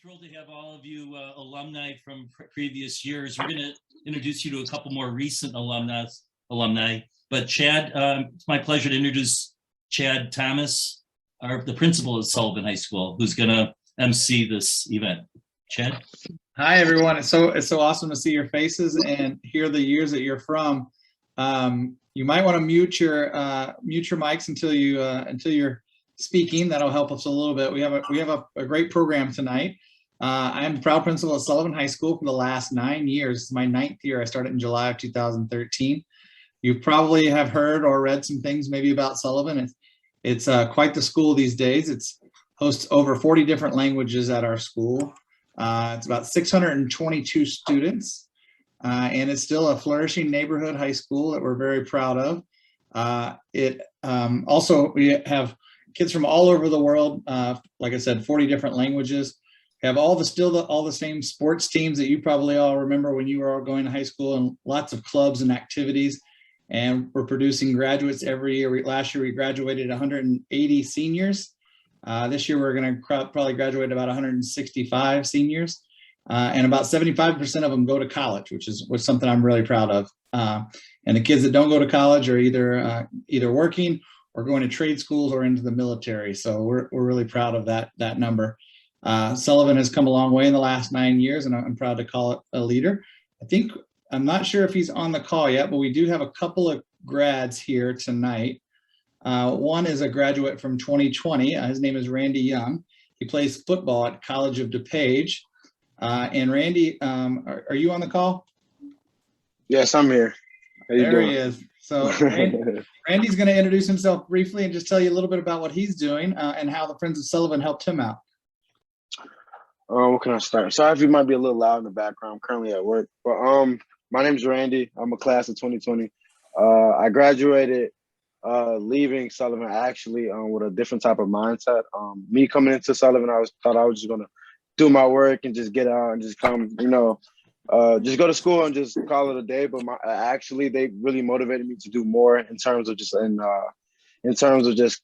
thrilled to have all of you alumni from previous years. We're going to introduce you to a couple more recent alumni. But Chad, it's my pleasure to introduce Chad Thomas, the principal of Sullivan High School, who's going to MC this event. Chad? Hi, everyone. It's so awesome to see your faces and hear the years that you're from. You might want to mute your mics until you're speaking. That'll help us a little bit. We have a great program tonight. I am the proud principal of Sullivan High School for the last 9 years. It's my 9th year. I started in July of 2013. You probably have heard or read some things maybe about Sullivan. It's quite the school these days. It hosts over 40 different languages at our school. It's about 622 students, and it's still a flourishing neighborhood high school that we're very proud of. Also, we have kids from all over the world. Like I said, 40 different languages. We have all the same sports teams that you probably all remember when you were all going to high school, and lots of clubs and activities. And we're producing graduates every year. Last year we graduated 180 seniors. This year we're going to probably graduate about 165 seniors, and about 75% of them go to college, which is something I'm really proud of. And the kids that don't go to college are either working or going to trade schools or into the military. So we're really proud of that number. Sullivan has come a long way in the last 9 years, and I'm proud to call it a leader. I'm not sure if he's on the call yet, but we do have a couple of grads here tonight. One is a graduate from 2020. His name is Randy Young. He plays football at College of DuPage. And Randy, are you on the call? Yes, I'm here. How you doing? He is. So Randy's going to introduce himself briefly and just tell you a little bit about what he's doing and how the Friends of Sullivan helped him out. What can I start? Sorry if you might be a little loud in the background. I'm currently at work. But my name is Randy. I'm a class of 2020. I graduated leaving Sullivan actually with a different type of mindset. Me coming into Sullivan, thought I was just gonna do my work and just get out and just come, just go to school and just call it a day. But actually, they really motivated me to do more in terms of just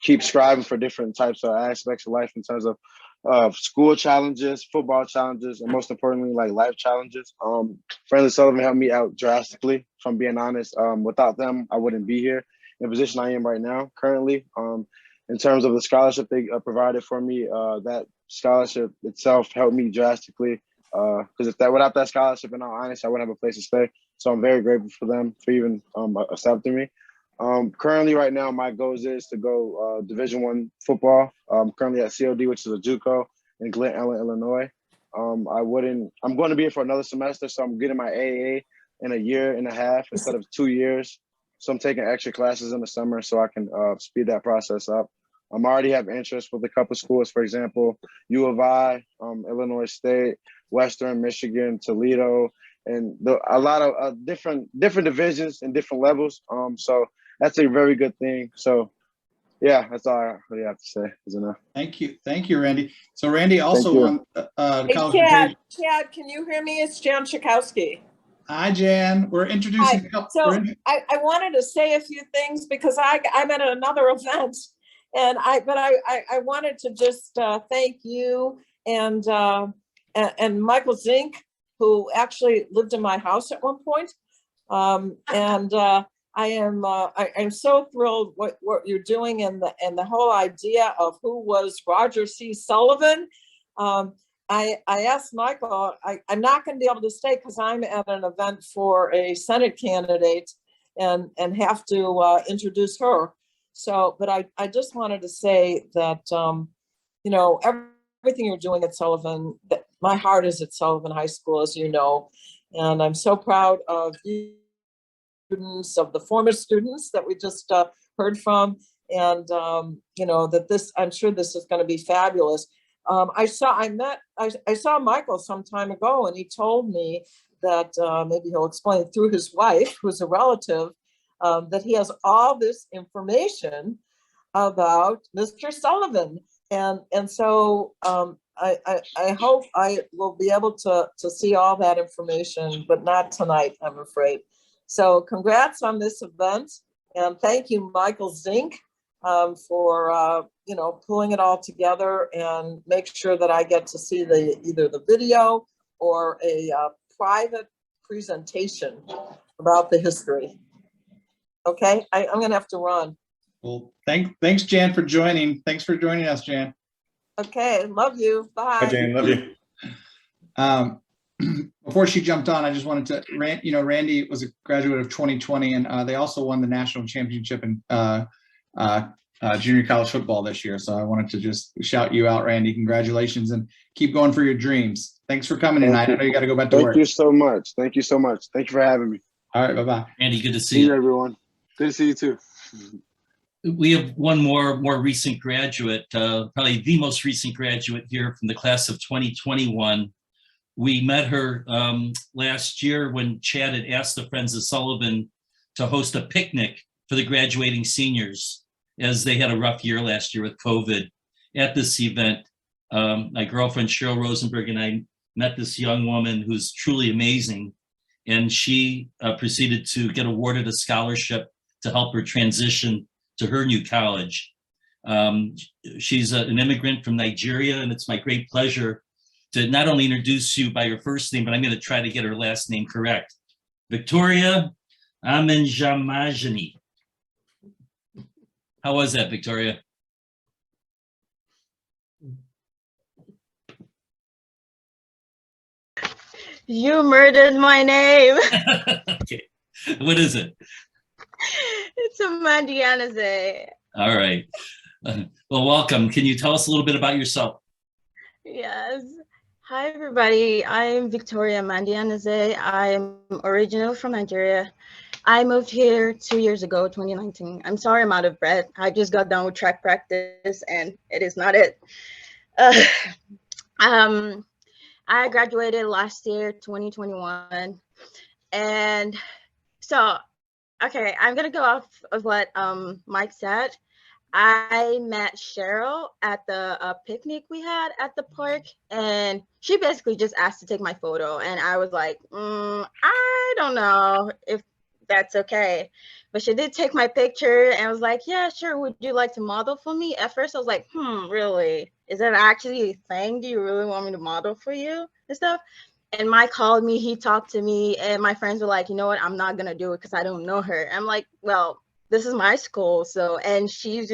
keep striving for different types of aspects of life in terms of school challenges, football challenges, and most importantly, like life challenges. Friends of Sullivan helped me out drastically, if I'm being honest. Without them, I wouldn't be here in the position I am right now, currently. In terms of the scholarship they provided for me, that scholarship itself helped me drastically. Because without that scholarship, in all honesty, I wouldn't have a place to stay. So I'm very grateful for them for even accepting me. Currently, right now, my goals is to go Division I football. I'm currently at COD, which is a JUCO in Glen Ellen, Illinois. I'm going to be here for another semester, so I'm getting my AA in a year and a half instead of 2 years. So I'm taking extra classes in the summer so I can speed that process up. I already have interest with a couple schools, for example, U of I, Illinois State, Western Michigan, Toledo, and a lot of different divisions and different levels. So that's a very good thing. So yeah, that's all I really have to say is enough. Thank you, Randy. So Randy also won Hey, Chad, can you hear me? It's Jan Schakowsky. Hi, Jan. We're introducing. I wanted to say a few things because I'm at another event, and I wanted to just thank you and Michael Zink, who actually lived in my house at one point, and I'm so thrilled what you're doing and the whole idea of who was Roger C Sullivan. I asked Michael, I'm not going to be able to stay because I'm at an event for a Senate candidate and have to introduce her. So, but I just wanted to say that, everything you're doing at Sullivan, that my heart is at Sullivan High School, as you know, and I'm so proud of you, students, of the former students that we just heard from, and, that I'm sure this is going to be fabulous. I saw Michael some time ago, and he told me that maybe he'll explain through his wife, who's a relative, that he has all this information about Mr. Sullivan, and so I hope I will be able to see all that information, but not tonight, I'm afraid. So congrats on this event, and thank you, Michael Zink, for pulling it all together and make sure that I get to see either the video or a private presentation about the history. Okay, I'm gonna have to run. Well, thanks, Jan, for joining. Thanks for joining us, Jan. Okay, love you. Bye. Hi, Jan. Love you. Before she jumped on, I just wanted to Randy was a graduate of 2020, and they also won the national championship in junior college football this year. So I wanted to just shout you out, Randy. Congratulations, and keep going for your dreams. Thanks for coming tonight. I know you got to go back to work. Thank you so much. Thank you so much. Thank you for having me. All right, bye-bye. Andy, good to See see you, you. everyone. Good to see you too. We have one more recent graduate, probably the most recent graduate here from the class of 2021. We met her last year when Chad had asked the Friends of Sullivan to host a picnic for the graduating seniors, as they had a rough year last year with COVID. At this event, my girlfriend Cheryl Rosenberg and I met this young woman who's truly amazing, and she proceeded to get awarded a scholarship to help her transition to her new college. She's an immigrant from Nigeria, and it's my great pleasure to not only introduce you by your first name, but I'm going to try to get her last name correct. Victoria Amenjamajani. How was that, Victoria? You murdered my name. Okay, what is it? It's Amandianaze. All right. Well, welcome. Can you tell us a little bit about yourself? Yes. Hi, everybody. I'm Victoria Amandianaze. I'm original from Nigeria. I moved here 2 years ago, 2019. I'm sorry I'm out of breath. I just got done with track practice and it is not it. I graduated last year, 2021. And so, okay, I'm gonna go off of what Mike said. I met Cheryl at the picnic we had at the park, and she basically just asked to take my photo, and I was like, I don't know if that's okay, but she did take my picture and was like, yeah, sure, would you like to model for me? At first I was like, really? Is that actually a thing? Do you really want me to model for you and stuff? And Mike called me, he talked to me, and my friends were like, you know what, I'm not gonna do it because I don't know her. I'm like, well, this is my school, so, and she's,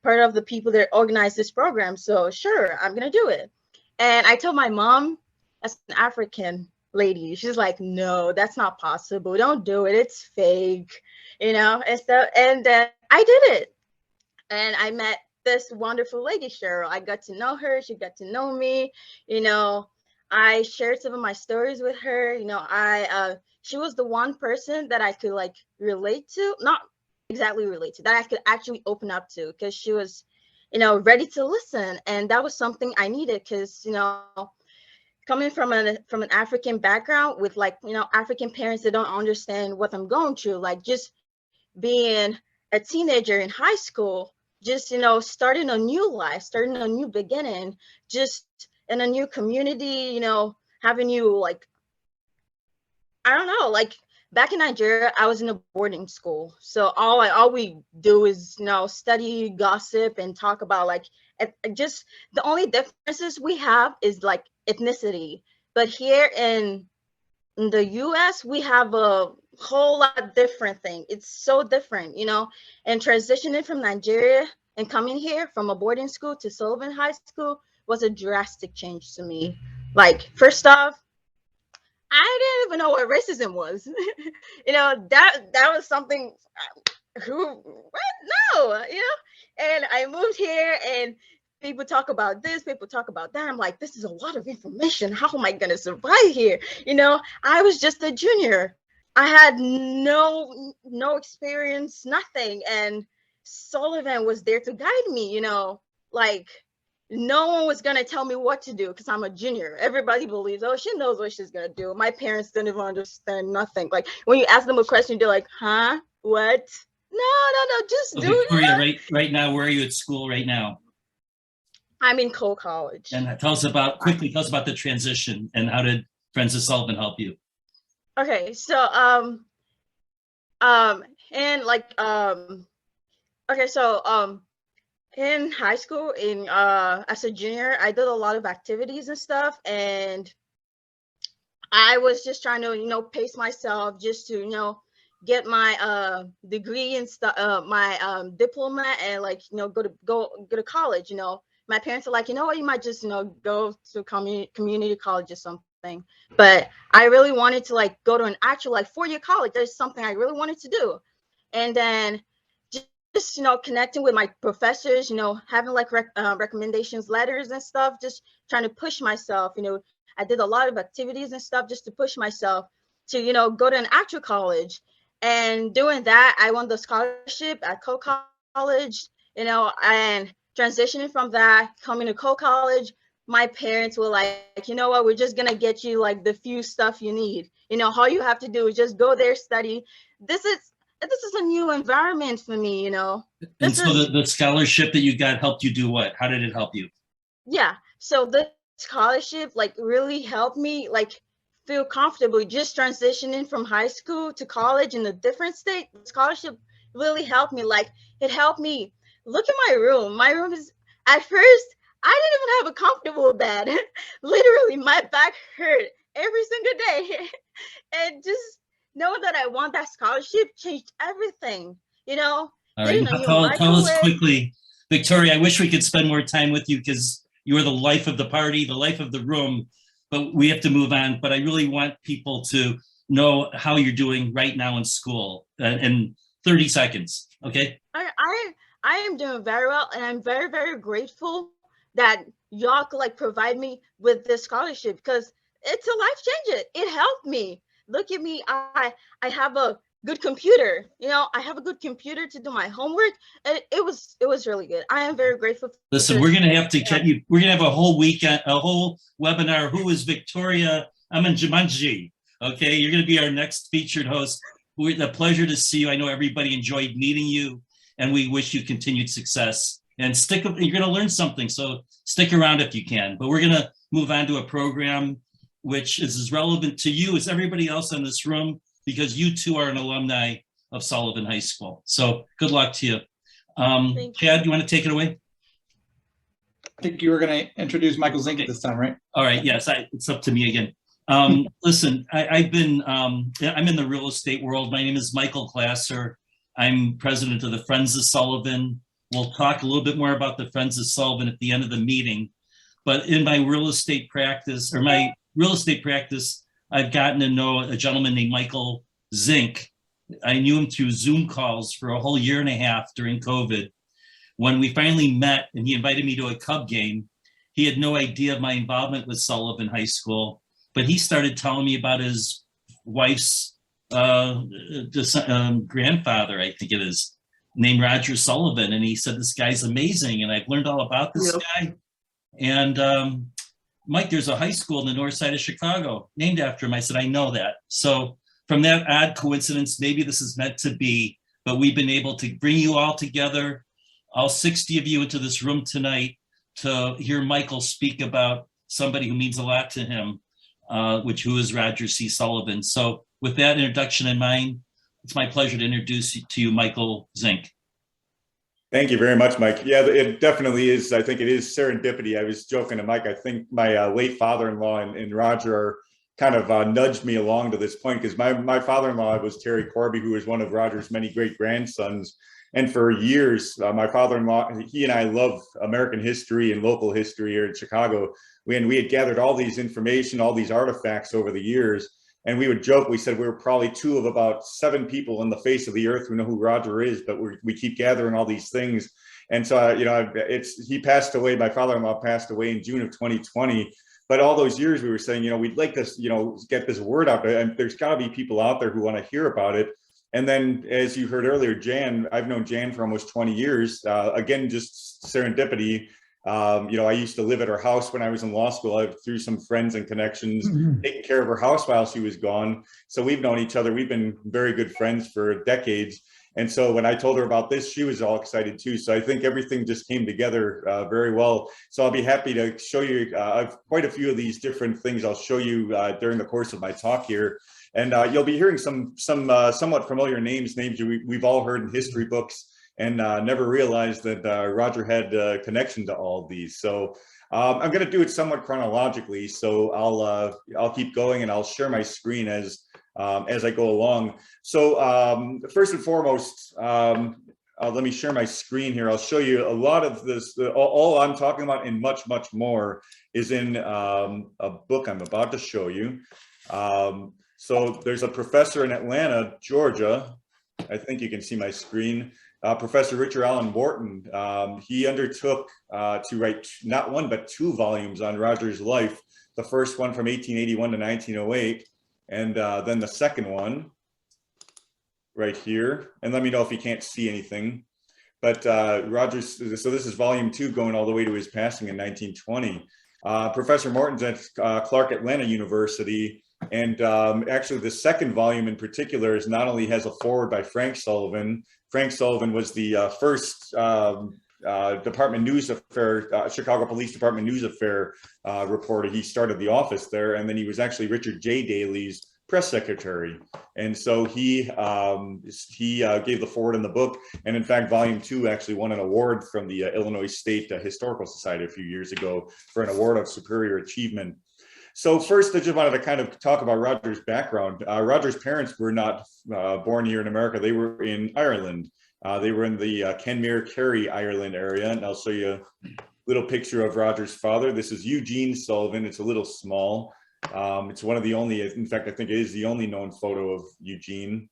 part of the people that organize this program, so sure, I'm gonna do it. And I told my mom, as an African lady, she's like, no, that's not possible, don't do it, it's fake, and stuff. And then I did it, and I met this wonderful lady, Cheryl. I got to know her, she got to know me, I shared some of my stories with her. She was the one person that I could relate to, not exactly relate to, that I could actually open up to, because she was, ready to listen. And that was something I needed, because, coming from an African background with African parents that don't understand what I'm going through, just being a teenager in high school, just, starting a new life, starting a new beginning, just in a new community, having you I don't know, back in Nigeria, I was in a boarding school. So all we do is, study, gossip, and talk about just the only differences we have is ethnicity. But here in the US, we have a whole lot different thing. It's so different, and transitioning from Nigeria and coming here from a boarding school to Sullivan High School was a drastic change to me. First off, I didn't even know what racism was. That was something and I moved here and people talk about this, people talk about that. I'm like, this is a lot of information. How am I gonna survive here? I was just a junior. I had no experience, nothing. And Sullivan was there to guide me, no one was gonna tell me what to do because I'm a junior. Everybody believes, oh, she knows what she's gonna do. My parents didn't even understand nothing. When you ask them a question, they're like, huh? What? No, just do it. Victoria, right now, where are you at school right now? I'm in Cole College. And tell us about the transition and how did Friends of Sullivan help you? Okay, so Okay, so in high school, in as a junior, I did a lot of activities and stuff, and I was just trying to, pace myself just to, get my degree and stuff, my diploma, and like, go to college. My parents are like, what, you might just, go to community college or something. But I really wanted to like go to an actual like 4-year college. There's something I really wanted to do. And then just connecting with my professors, having like recommendations letters and stuff, just trying to push myself. I did a lot of activities and stuff just to push myself to go to an actual college. And doing that, I won the scholarship at Coe College, and transitioning from that, coming to Coe College, my parents were like, you know what, we're just gonna get you like the few stuff you need. All you have to do is just go there, study. This is a new environment for me. And This so is the scholarship that you got helped you do what? How did it help you? Yeah. So the scholarship like really helped me like feel comfortable just transitioning from high school to college in a different state. The scholarship really helped me. Like it helped me look at my room. My room is, at first I didn't even have a comfortable bed. Literally my back hurt every single day. And just knowing that I want that scholarship changed everything. All right, Getting a now new tell us microwave. quickly, Victoria, I wish we could spend more time with you because you are the life of the party, the life of the room, but we have to move on. But I really want people to know how you're doing right now in school in 30 seconds, okay? I am doing very well, and I'm very, very grateful that y'all could like provide me with this scholarship because it's a life changer. It helped me. Look at me. I have a good computer. I have a good computer to do my homework, and it was really good. I am very grateful. Listen, we're going to have to get you, we're going to have a whole weekend, a whole webinar. Who is Victoria Amanjamanji? Okay, you're going to be our next featured host. It's a pleasure to see you. I know everybody enjoyed meeting you, and we wish you continued success. And you're going to learn something, so stick around if you can. But we're going to move on to a program which is as relevant to you as everybody else in this room, because you too are an alumni of Sullivan High School. So good luck to you. Chad, do you want to take it away? I think you were going to introduce Michael Zink at this time, right? All right. Yes, it's up to me again. Listen, I'm in the real estate world. My name is Michael Glasser. I'm president of the Friends of Sullivan. We'll talk a little bit more about the Friends of Sullivan at the end of the meeting. But in my real estate practice, I've gotten to know a gentleman named Michael Zink. I knew him through Zoom calls for a whole year and a half during COVID. When we finally met and he invited me to a Cub game, he had no idea of my involvement with Sullivan High School, but he started telling me about his wife's grandfather, I think it is, named Roger Sullivan. And he said, this guy's amazing. And I've learned all about this guy. And Mike, there's a high school in the north side of Chicago named after him. I said, I know that. So from that odd coincidence, maybe this is meant to be, but we've been able to bring you all together, all 60 of you into this room tonight to hear Michael speak about somebody who means a lot to him, who is Roger C. Sullivan. So with that introduction in mind, it's my pleasure to introduce to you Michael Zink. Thank you very much, Mike. Yeah, it definitely is. I think it is serendipity. I was joking to Mike. I think my late father-in-law and Roger kind of nudged me along to this point because my father-in-law was Terry Corby, who was one of Roger's many great grandsons. And for years, my father-in-law, he and I love American history and local history here in Chicago. We had gathered all these information, all these artifacts over the years. And we would joke, we said we were probably 2 of about 7 people on the face of the earth who know who Roger is, but we keep gathering all these things. And so, he passed away, my father-in-law passed away in June of 2020. But all those years we were saying, we'd like this, get this word out there. And there's gotta be people out there who wanna hear about it. And then as you heard earlier, Jan, I've known Jan for almost 20 years. Again, just serendipity. I used to live at her house when I was in law school. Through some friends and connections, taking care of her house while she was gone. So we've known each other. We've been very good friends for decades. And so when I told her about this, she was all excited too. So I think everything just came together very well. So I'll be happy to show you quite a few of these different things I'll show you during the course of my talk here. And you'll be hearing some somewhat familiar names we've all heard in history books and never realized that Roger had a connection to all of these. So I'm going to do it somewhat chronologically. So I'll keep going, and I'll share my screen as I go along. So first and foremost, let me share my screen here. I'll show you a lot of this. All I'm talking about and much, much more is in a book I'm about to show you. So there's a professor in Atlanta, Georgia. I think you can see my screen. Professor Richard Allen Wharton. He undertook to write not one, but 2 volumes on Roger's life. The first one from 1881 to 1908, and then the second one right here. And let me know if you can't see anything. But Roger's, so this is volume 2 going all the way to his passing in 1920. Professor Morton's at Clark Atlanta University. And actually the second volume in particular is not only has a foreword by Frank Sullivan. Frank Sullivan was the first Department News Affair, Chicago Police Department News Affair reporter. He started the office there, and then he was actually Richard J. Daley's press secretary. And so he gave the foreword in the book. And in fact, volume 2 actually won an award from the Illinois State Historical Society a few years ago for an award of superior achievement. So first, I just wanted to kind of talk about Roger's background. Roger's parents were not born here in America. They were in Ireland. They were in the Kenmare, Kerry, Ireland area. And I'll show you a little picture of Roger's father. This is Eugene Sullivan. It's a little small. It's one of the only, in fact, I think it is the only known photo of Eugene.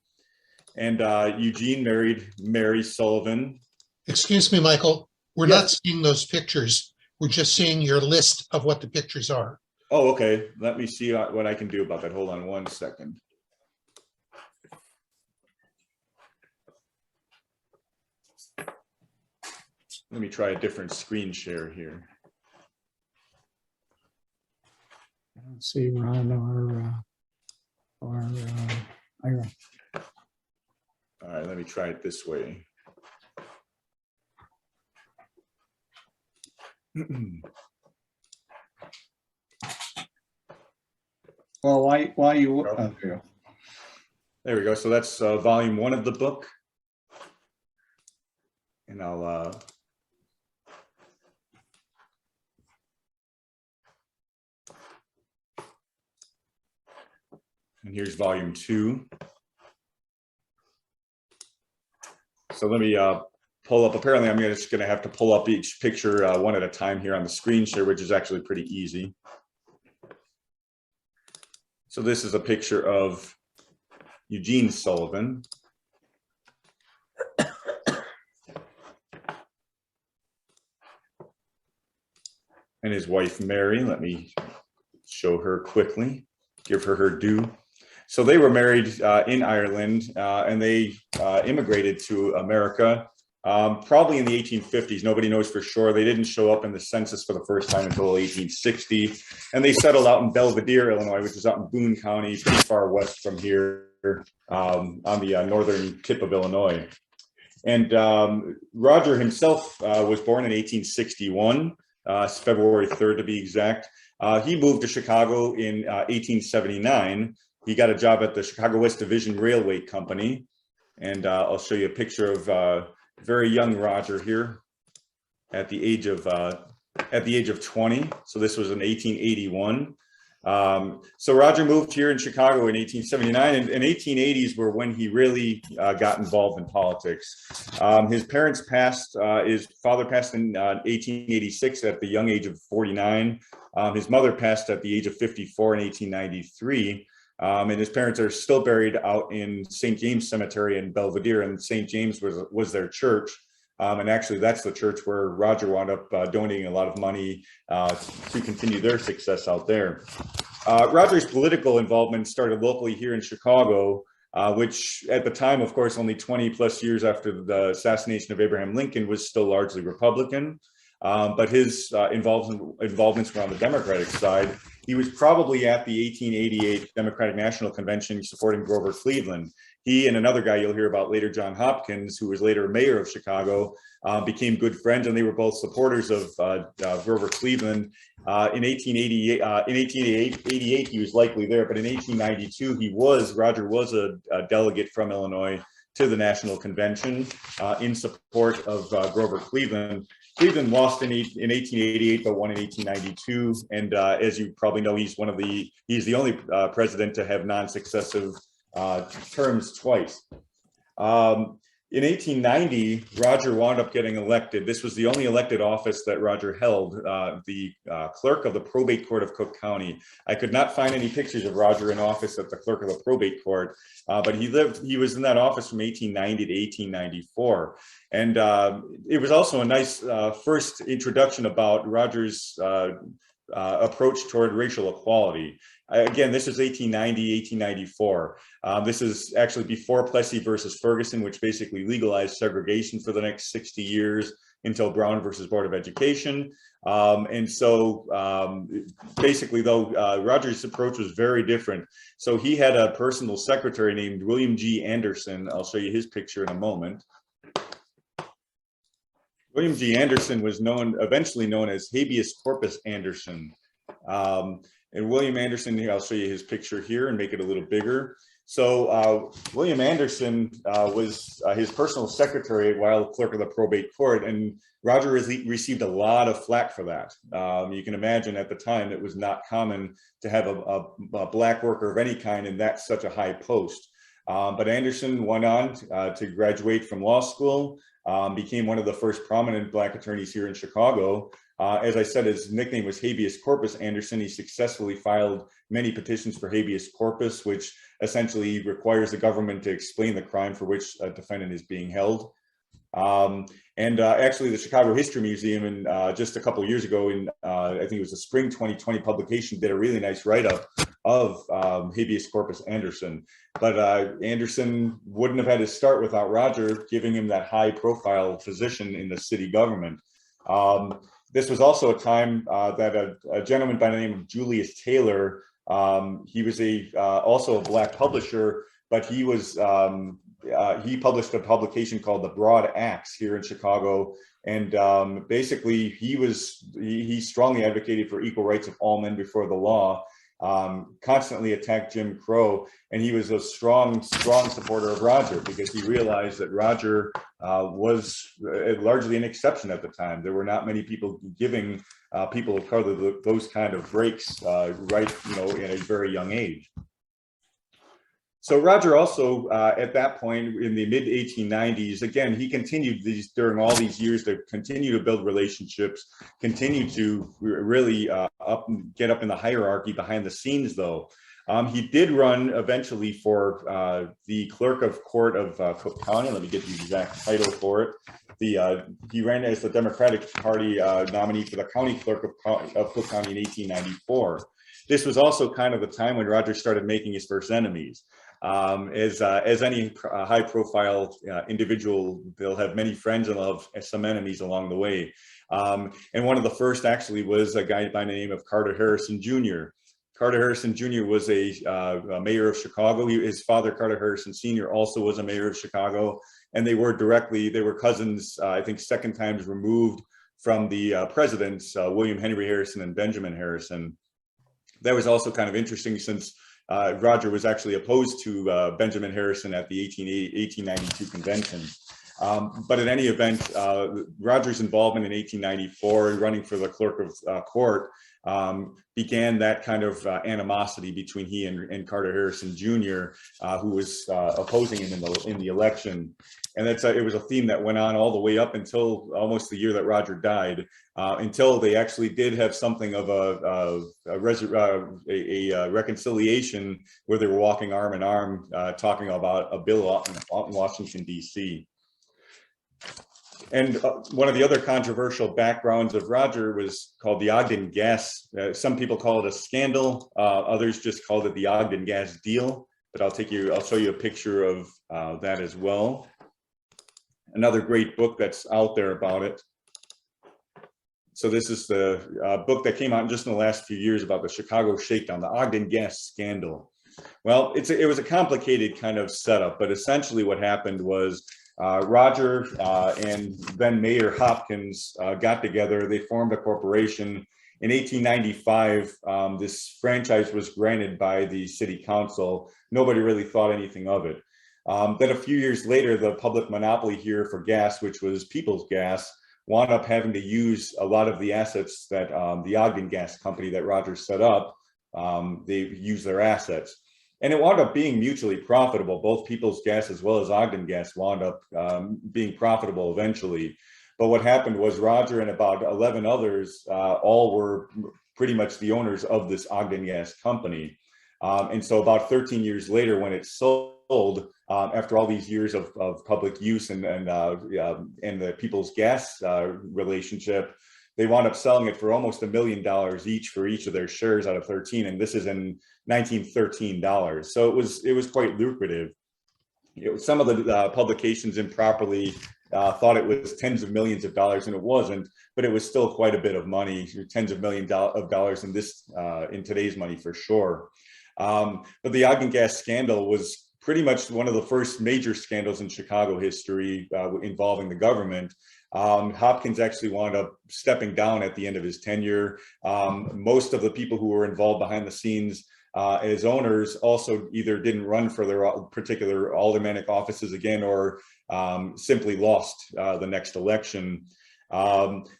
And Eugene married Mary Sullivan. Excuse me, Michael. We're not seeing those pictures. We're just seeing your list of what the pictures are. Oh, okay. Let me see what I can do about that. Hold on one second. Let me try a different screen share here. Let's see, we're on our Ira. All right, let me try it this way. Well, why you? Oh, there you go. There we go. So that's volume 1 of the book. And I'll and here's volume 2. So let me pull up. Apparently, I'm just going to have to pull up each picture one at a time here on the screen share, which is actually pretty easy. So this is a picture of Eugene Sullivan. And his wife, Mary. Let me show her quickly, give her her due. So they were married in Ireland, and they immigrated to America probably in the 1850s. Nobody knows for sure. They didn't show up in the census for the first time until 1860. And they settled out in Belvidere, Illinois, which is out in Boone County, pretty far west from here on the northern tip of Illinois. And Roger himself was born in 1861, February 3rd to be exact. He moved to Chicago in 1879. He got a job at the Chicago West Division Railway Company. And I'll show you a picture of very young Roger here at the age of 20. So this was in 1881. So Roger moved here in Chicago in 1879, and 1880s were when he really got involved in politics. His parents passed, his father passed in 1886 at the young age of 49. His mother passed at the age of 54 in 1893. And his parents are still buried out in St. James Cemetery in Belvidere, and St. James was their church. And actually, that's the church where Roger wound up donating a lot of money to continue their success out there. Roger's political involvement started locally here in Chicago, which at the time, of course, only 20 plus years after the assassination of Abraham Lincoln, was still largely Republican. But his involvements were on the Democratic side. He was probably at the 1888 Democratic National Convention supporting Grover Cleveland. He and another guy you'll hear about later, John Hopkins, who was later mayor of Chicago, became good friends, and they were both supporters of Grover Cleveland. In 1888, he was likely there, but in 1892, Roger was a delegate from Illinois to the national convention in support of Grover Cleveland. Cleveland lost in 1888, but won in 1892. And as you probably know, he's the only president to have non-successive terms twice. In 1890, Roger wound up getting elected. This was the only elected office that Roger held, the clerk of the probate court of Cook County. I could not find any pictures of Roger in office at the clerk of the probate court, but he was in that office from 1890 to 1894. And it was also a nice first introduction about Roger's approach toward racial equality. Again, this is 1890, 1894. This is actually before Plessy versus Ferguson, which basically legalized segregation for the next 60 years until Brown versus Board of Education. And so basically, though, Roger's approach was very different. So he had a personal secretary named William G. Anderson. I'll show you his picture in a moment. William G. Anderson was eventually known as Habeas Corpus Anderson. And William Anderson, here, I'll show you his picture here and make it a little bigger. So William Anderson was his personal secretary while clerk of the probate court, and Roger received a lot of flack for that. You can imagine at the time it was not common to have a black worker of any kind in such a high post. But Anderson went on to graduate from law school, became one of the first prominent black attorneys here in Chicago. As I said, his nickname was Habeas Corpus Anderson. He successfully filed many petitions for habeas corpus, which essentially requires the government to explain the crime for which a defendant is being held. Actually, the Chicago History Museum, just a couple of years ago, in I think it was a spring 2020 publication, did a really nice write-up of Habeas Corpus Anderson. But Anderson wouldn't have had his start without Roger giving him that high-profile position in the city government. This was also a time that a gentleman by the name of Julius Taylor, he was also a black publisher, but he published a publication called The Broad Axe here in Chicago. And basically he strongly advocated for equal rights of all men before the law, constantly attacked Jim Crow. And he was a strong supporter of Roger because he realized that Roger was largely an exception at the time. There were not many people giving people of color those kind of breaks right, in a very young age. So Roger also, at that point in the mid 1890s, again, he continued during all these years to continue to build relationships, continue to really get up in the hierarchy behind the scenes, though. He did run eventually for the clerk of court of Cook County. Let me get the exact title for it. He ran as the Democratic Party nominee for the county clerk of Cook County in 1894. This was also kind of the time when Roger started making his first enemies. As any high-profile individual, they'll have many friends and they'll have some enemies along the way. And one of the first actually was a guy by the name of Carter Harrison Jr. Carter Harrison Jr. was a mayor of Chicago. His father, Carter Harrison Sr., also was a mayor of Chicago, and they were cousins, I think second times removed from the presidents, William Henry Harrison and Benjamin Harrison. That was also kind of interesting since Roger was actually opposed to Benjamin Harrison at the 1892 convention. But in any event, Roger's involvement in 1894, running for the clerk of court, began that kind of animosity between he and Carter Harrison Jr., who was opposing him in the election. And it was a theme that went on all the way up until almost the year that Roger died, until they actually did have something of a reconciliation where they were walking arm in arm, talking about a bill out in Washington, D.C. And one of the other controversial backgrounds of Roger was called the Ogden gas. Some people call it a scandal. Others just called it the Ogden gas deal. But I'll show you a picture of that as well. Another great book that's out there about it. So this is the book that came out just in the last few years about the Chicago shakedown, the Ogden gas scandal. Well, it was a complicated kind of setup, but essentially what happened was Roger and then Mayor Hopkins got together. They formed a corporation. In 1895, this franchise was granted by the city council. Nobody really thought anything of it. Then a few years later, the public monopoly here for gas, which was People's Gas, wound up having to use a lot of the assets that the Ogden Gas Company that Roger set up. They used their assets. And it wound up being mutually profitable. Both People's Gas as well as Ogden Gas wound up being profitable eventually. But what happened was Roger and about 11 others all were pretty much the owners of this Ogden Gas Company. And so about 13 years later, when it sold, after all these years of public use and the People's Gas relationship, they wound up selling it for almost $1 million each for each of their shares out of 13. And this is in 1913 dollars. So it was quite lucrative. Some of the publications improperly thought it was tens of millions of dollars, and it wasn't, but it was still quite a bit of money, tens of millions of dollars in today's money for sure. But the Ogden Gas scandal was pretty much one of the first major scandals in Chicago history involving the government. Hopkins actually wound up stepping down at the end of his tenure. Most of the people who were involved behind the scenes as owners also either didn't run for their particular aldermanic offices again, or simply lost the next election.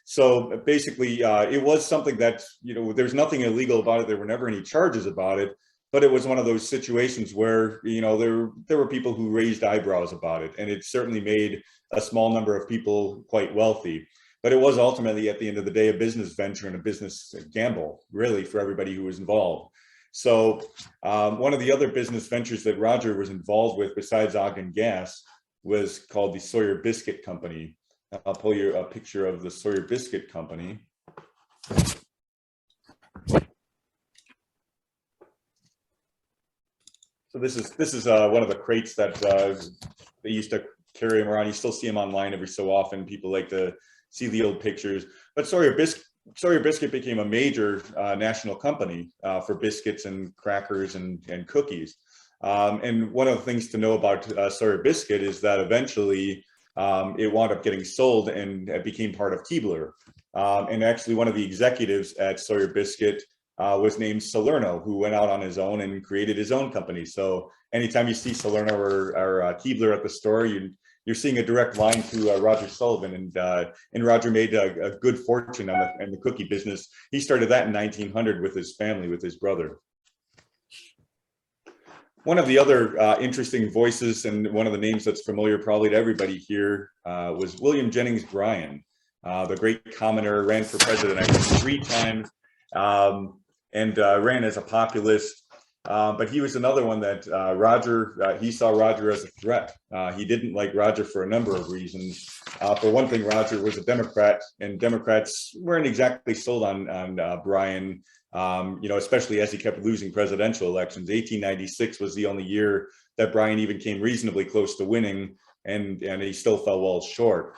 So basically, it was something that, there's nothing illegal about it. There were never any charges about it, but it was one of those situations where, there were people who raised eyebrows about it, and it certainly made a small number of people quite wealthy. But it was ultimately, at the end of the day, a business venture and a business gamble, really, for everybody who was involved. So one of the other business ventures that Roger was involved with besides Ogden Gas was called the Sawyer Biscuit Company. I'll pull you a picture of the Sawyer Biscuit Company. So this is one of the crates that they used to carry him around. You still see him online every so often. People like to see the old pictures. But Sawyer Biscuit became a major national company for biscuits and crackers and cookies. And one of the things to know about Sawyer Biscuit is that eventually it wound up getting sold and it became part of Keebler. And actually one of the executives at Sawyer Biscuit was named Salerno, who went out on his own and created his own company. So anytime you see Salerno or Keebler at the store, you're seeing a direct line to Roger Sullivan, and Roger made a good fortune in the cookie business. He started that in 1900 with his family, with his brother. One of the other interesting voices, and one of the names that's familiar probably to everybody here, was William Jennings Bryan, the great commoner, ran for president, I think, 3 times, and ran as a populist. But he was another one that he saw Roger as a threat. He didn't like Roger for a number of reasons. For one thing, Roger was a Democrat, and Democrats weren't exactly sold on Bryan, especially as he kept losing presidential elections. 1896 was the only year that Bryan even came reasonably close to winning, and he still fell well short.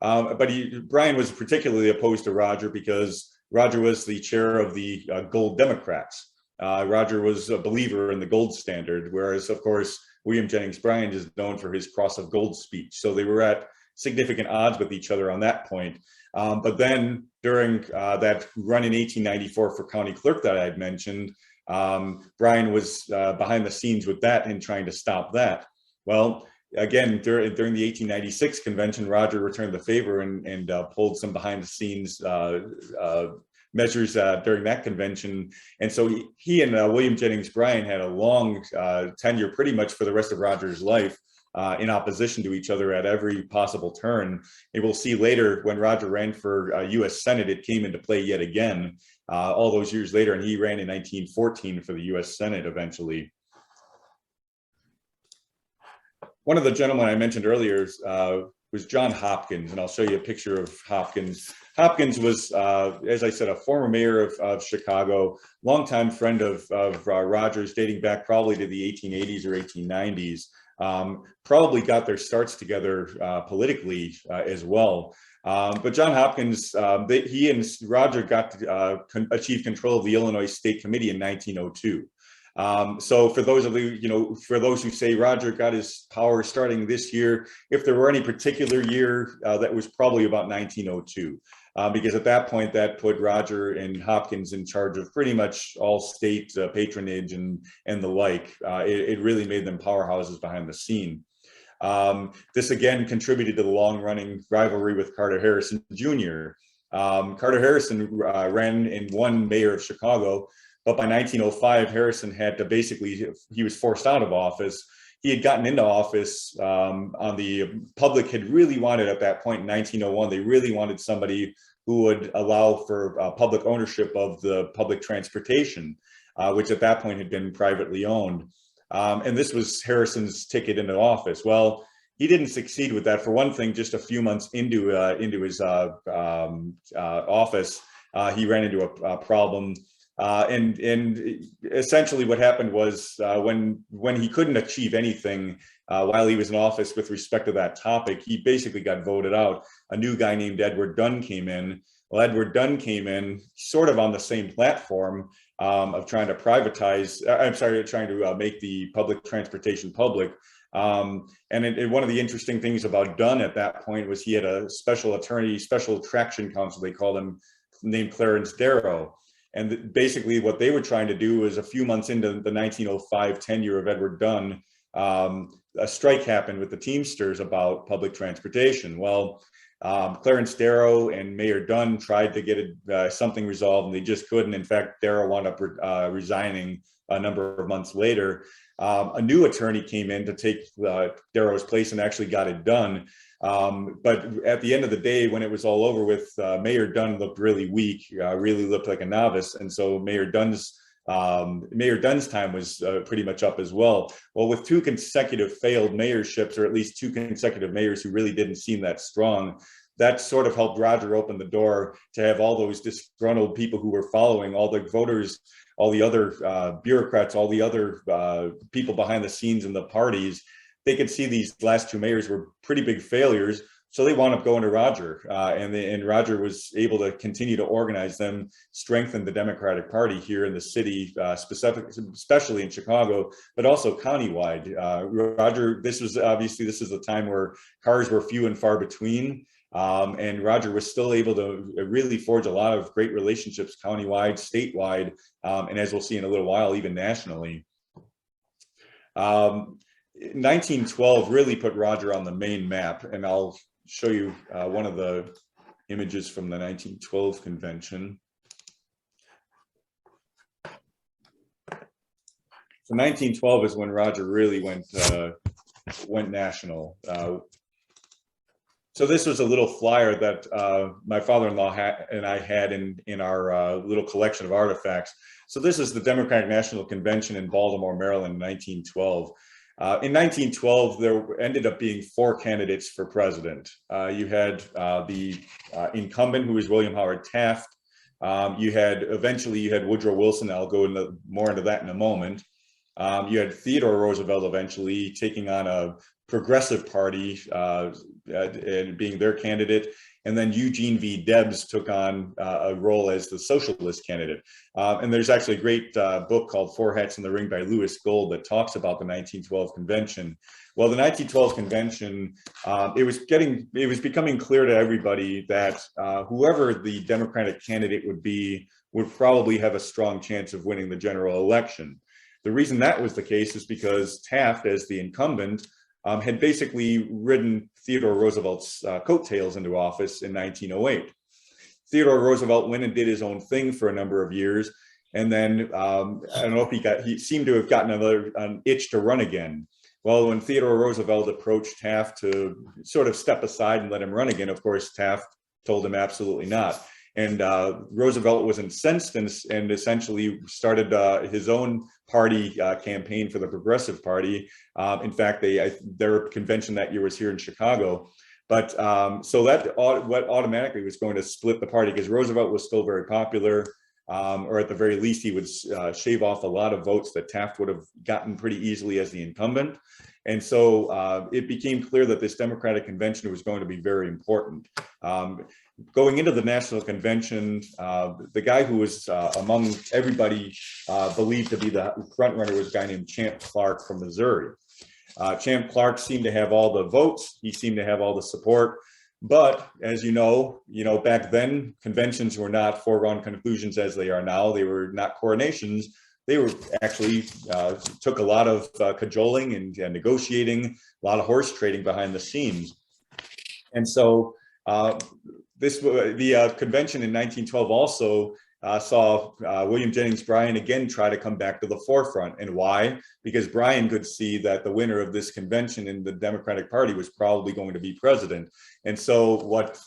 But Bryan was particularly opposed to Roger because Roger was the chair of the Gold Democrats. Roger was a believer in the gold standard, whereas, of course, William Jennings Bryan is known for his Cross of Gold speech. So they were at significant odds with each other on that point. But then during that run in 1894 for county clerk that I had mentioned, Bryan was behind the scenes with that and trying to stop that. Well, again, during the 1896 convention, Roger returned the favor and pulled some behind the scenes measures during that convention. And so he and William Jennings Bryan had a long tenure pretty much for the rest of Roger's life in opposition to each other at every possible turn. And we'll see later when Roger ran for US Senate, it came into play yet again all those years later, and he ran in 1914 for the US Senate eventually. One of the gentlemen I mentioned earlier was John Hopkins, and I'll show you a picture of Hopkins. Hopkins was, as I said, a former mayor of Chicago, longtime friend of Rogers, dating back probably to the 1880s or 1890s. Probably got their starts together politically as well. But John Hopkins, he and Roger got to achieve control of the Illinois State Committee in 1902. So for those of you, for those who say Roger got his power starting this year, if there were any particular year, that was probably about 1902. Because at that point, that put Roger and Hopkins in charge of pretty much all state patronage and the like. It really made them powerhouses behind the scene. This again contributed to the long-running rivalry with Carter Harrison Jr. Carter Harrison ran and won mayor of Chicago, but by 1905, Harrison had to he was forced out of office. He had gotten into office on the public had really wanted at that point in 1901, they really wanted somebody who would allow for public ownership of the public transportation, which at that point had been privately owned. And this was Harrison's ticket into office. Well, he didn't succeed with that. For one thing, just a few months into his office, he ran into a problem. And essentially what happened was when he couldn't achieve anything while he was in office with respect to that topic, he basically got voted out. A new guy named Edward Dunn came in. Well, Edward Dunn came in sort of on the same platform of trying to privatize, trying to make the public transportation public. And one of the interesting things about Dunn at that point was he had a special attorney, special traction counsel, they called him, named Clarence Darrow. And basically what they were trying to do was a few months into the 1905 tenure of Edward Dunn, a strike happened with the Teamsters about public transportation. Well, Clarence Darrow and Mayor Dunn tried to get something resolved, and they just couldn't. In fact, Darrow wound up resigning a number of months later. A new attorney came in to take Darrow's place and actually got it done. But at the end of the day, when it was all over with, Mayor Dunn looked really weak, really looked like a novice. And so Mayor Dunn's time was pretty much up as well. Well, with two consecutive failed mayorships, or at least two consecutive mayors who really didn't seem that strong, that sort of helped Roger open the door to have all those disgruntled people who were following, all the voters, all the other bureaucrats, all the other people behind the scenes in the parties. They could see these last two mayors were pretty big failures. So they wound up going to Roger, and Roger was able to continue to organize them, strengthen the Democratic Party here in the city, especially in Chicago, but also countywide. Roger, this is a time where cars were few and far between, and Roger was still able to really forge a lot of great relationships countywide, statewide, and as we'll see in a little while, even nationally. 1912 really put Roger on the main map, and I'll show you one of the images from the 1912 convention. So 1912 is when Roger really went national. So this was a little flyer that my father-in-law and I had in our little collection of artifacts. So this is the Democratic National Convention in Baltimore, Maryland, in 1912. In 1912, there ended up being 4 candidates for president. You had the incumbent, who was William Howard Taft. Eventually you had Woodrow Wilson. I'll go more into that in a moment. You had Theodore Roosevelt eventually taking on a progressive party and being their candidate. And then Eugene V. Debs took on a role as the socialist candidate. And there's actually a great book called Four Hats in the Ring by Lewis Gold that talks about the 1912 convention. Well, the 1912 convention, it was becoming clear to everybody that whoever the Democratic candidate would be would probably have a strong chance of winning the general election. The reason that was the case is because Taft, as the incumbent, had basically ridden Theodore Roosevelt's coattails into office in 1908. Theodore Roosevelt went and did his own thing for a number of years, and then I don't know if he seemed to have gotten an itch to run again. Well, when Theodore Roosevelt approached Taft to sort of step aside and let him run again, of course, Taft told him absolutely not. And Roosevelt was incensed and essentially started his own party campaign for the Progressive Party. In fact, their convention that year was here in Chicago. But so that what automatically was going to split the party, because Roosevelt was still very popular. or at the very least, he would shave off a lot of votes that Taft would have gotten pretty easily as the incumbent. And so it became clear that this Democratic convention was going to be very important. Going into the national convention, the guy who was among everybody believed to be the front runner was a guy named Champ Clark from Missouri. Champ Clark seemed to have all the votes. He seemed to have all the support. But as you know, back then, conventions were not foregone conclusions as they are now. They were not coronations. They were actually took a lot of cajoling and negotiating, a lot of horse trading behind the scenes. And so the convention in 1912 also saw William Jennings Bryan again try to come back to the forefront. And why? Because Bryan could see that the winner of this convention in the Democratic Party was probably going to be president. And so what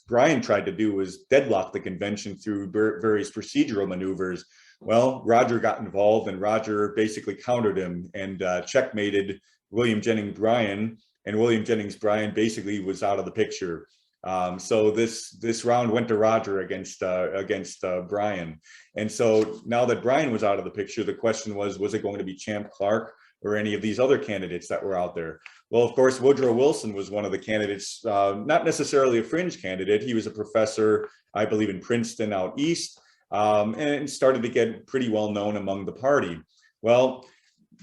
Bryan tried to do was deadlock the convention through various procedural maneuvers. Well, Roger got involved, and Roger basically countered him and checkmated William Jennings Bryan, and William Jennings Bryan basically was out of the picture. So this round went to Roger against Bryan. And so now that Bryan was out of the picture, the question was it going to be Champ Clark or any of these other candidates that were out there? Well, of course, Woodrow Wilson was one of the candidates, not necessarily a fringe candidate. He was a professor, I believe, in Princeton out east. And started to get pretty well known among the party. Well,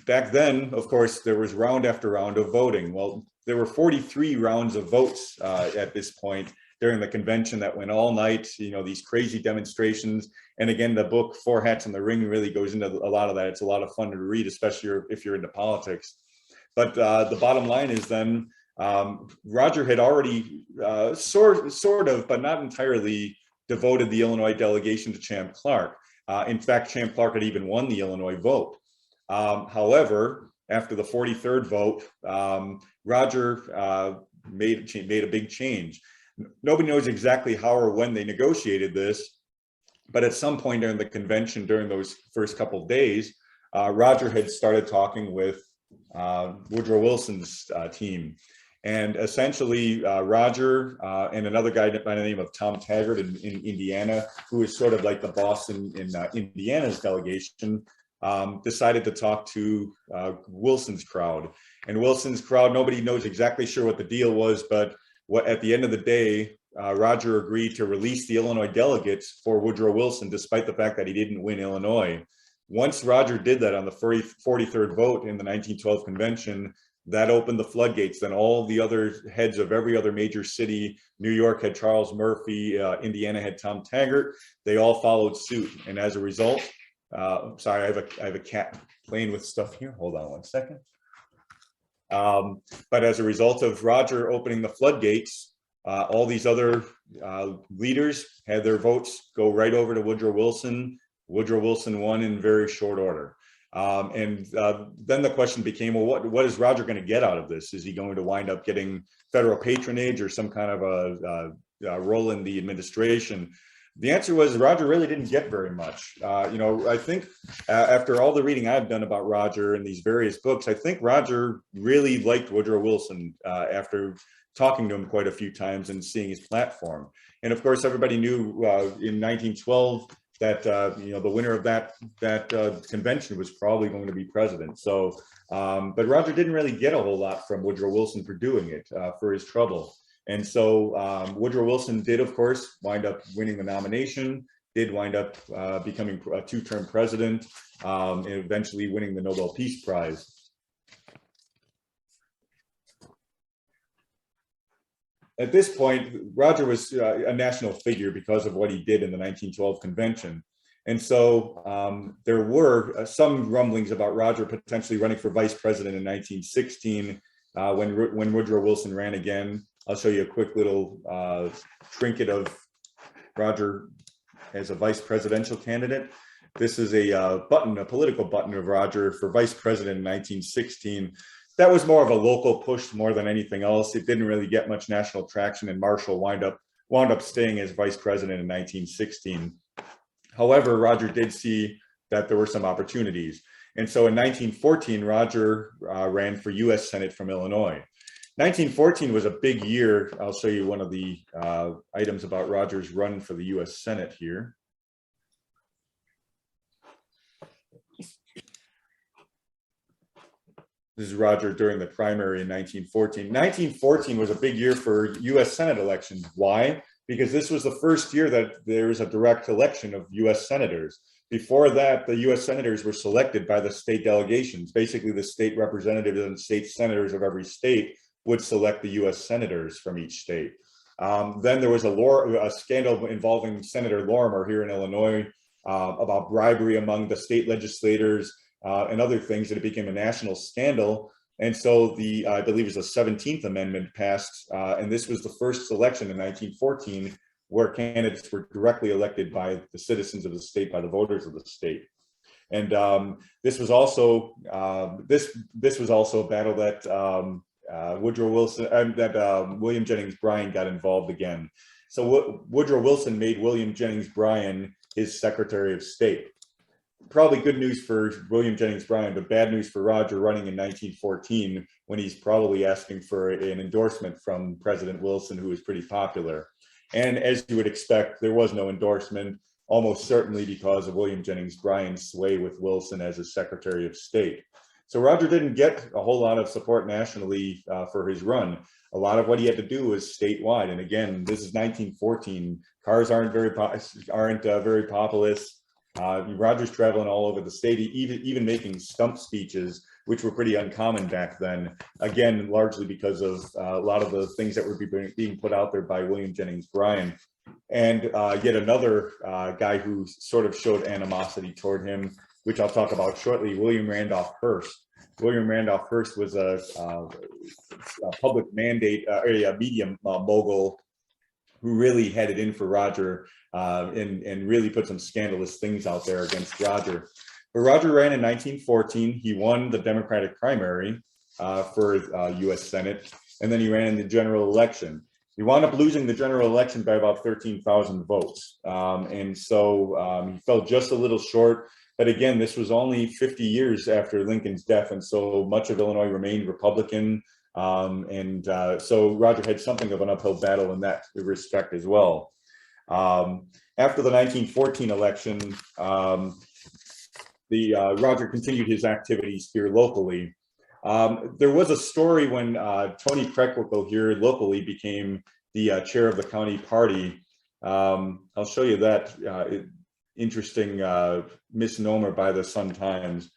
back then, of course, there was round after round of voting. Well, there were 43 rounds of votes at this point during the convention that went all night, these crazy demonstrations. And again, the book, Four Hats in the Ring, really goes into a lot of that. It's a lot of fun to read, especially if you're into politics. But the bottom line is then Roger had already sort of, but not entirely, devoted the Illinois delegation to Champ Clark. In fact, Champ Clark had even won the Illinois vote. However, after the 43rd vote, Roger made a big change. Nobody knows exactly how or when they negotiated this, but at some point during the convention, during those first couple of days, Roger had started talking with Woodrow Wilson's team. And essentially, Roger and another guy by the name of Tom Taggart in Indiana, who is sort of like the boss in Indiana's delegation, decided to talk to Wilson's crowd. And Wilson's crowd, nobody knows exactly sure what the deal was, but at the end of the day, Roger agreed to release the Illinois delegates for Woodrow Wilson, despite the fact that he didn't win Illinois. Once Roger did that on the 43rd vote in the 1912 convention, that opened the floodgates. Then all the other heads of every other major city, New York had Charles Murphy, Indiana had Tom Taggart, they all followed suit. And as a result, sorry, I have a cat playing with stuff here. Hold on one second. But as a result of Roger opening the floodgates, all these other leaders had their votes go right over to Woodrow Wilson. Woodrow Wilson won in very short order. And then the question became, well, what is Roger going to get out of this? Is he going to wind up getting federal patronage or some kind of a role in the administration? The answer was Roger really didn't get very much. I think after all the reading I've done about Roger in these various books, I think Roger really liked Woodrow Wilson after talking to him quite a few times and seeing his platform. And of course, everybody knew in 1912 that the winner of that convention was probably going to be president. So, but Roger didn't really get a whole lot from Woodrow Wilson for doing it, for his trouble. And so Woodrow Wilson did, of course, wind up winning the nomination, did wind up becoming a two-term president, and eventually winning the Nobel Peace Prize. At this point, Roger was a national figure because of what he did in the 1912 convention. And so there were some rumblings about Roger potentially running for vice president in 1916 when Woodrow Wilson ran again. I'll show you a quick little trinket of Roger as a vice presidential candidate. This is a button, a political button of Roger for vice president in 1916. That was more of a local push more than anything else. It didn't really get much national traction, and Marshall wound up staying as vice president in 1916. However, Roger did see that there were some opportunities. And so in 1914, Roger ran for U.S. Senate from Illinois. 1914 was a big year. I'll show you one of the items about Roger's run for the U.S. Senate here. This is Roger during the primary in 1914. 1914 was a big year for US Senate elections. Why? Because this was the first year that there was a direct election of US senators. Before that, the US senators were selected by the state delegations. Basically, the state representatives and state senators of every state would select the US senators from each state. Then there was a scandal involving Senator Lorimer here in Illinois about bribery among the state legislators and other things, and it became a national scandal. And so I believe it was the 17th Amendment passed, and this was the first election in 1914 where candidates were directly elected by the citizens of the state, by the voters of the state. And this was also this was also a battle that Woodrow Wilson and that William Jennings Bryan got involved again. So Woodrow Wilson made William Jennings Bryan his Secretary of State. Probably good news for William Jennings Bryan, but bad news for Roger running in 1914 when he's probably asking for an endorsement from President Wilson, who was pretty popular. And as you would expect, there was no endorsement, almost certainly because of William Jennings Bryan's sway with Wilson as his Secretary of State. So Roger didn't get a whole lot of support nationally for his run. A lot of what he had to do was statewide. And again, this is 1914. Cars aren't very populous. Roger's traveling all over the state, even making stump speeches, which were pretty uncommon back then. Again, largely because of a lot of the things that were being put out there by William Jennings Bryan. And yet another guy who sort of showed animosity toward him, which I'll talk about shortly, William Randolph Hearst. William Randolph Hearst was a public mandate, a media mogul who really had it in for Roger and really put some scandalous things out there against Roger. But Roger ran in 1914. He won the Democratic primary for US Senate, and then he ran in the general election. He wound up losing the general election by about 13,000 votes. And so he fell just a little short. But again, this was only 50 years after Lincoln's death, and so much of Illinois remained Republican. So Roger had something of an uphill battle in that respect as well. After the 1914 election, Roger continued his activities here locally. There was a story when Tony Preckwinkle here locally became the chair of the county party. I'll show you that interesting misnomer by the Sun-Times.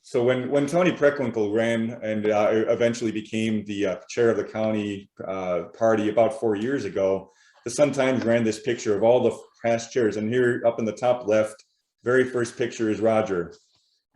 So when Tony Preckwinkle ran and eventually became the chair of the county party about 4 years ago, the Sun-Times ran this picture of all the past chairs. And here up in the top left, very first picture is Roger.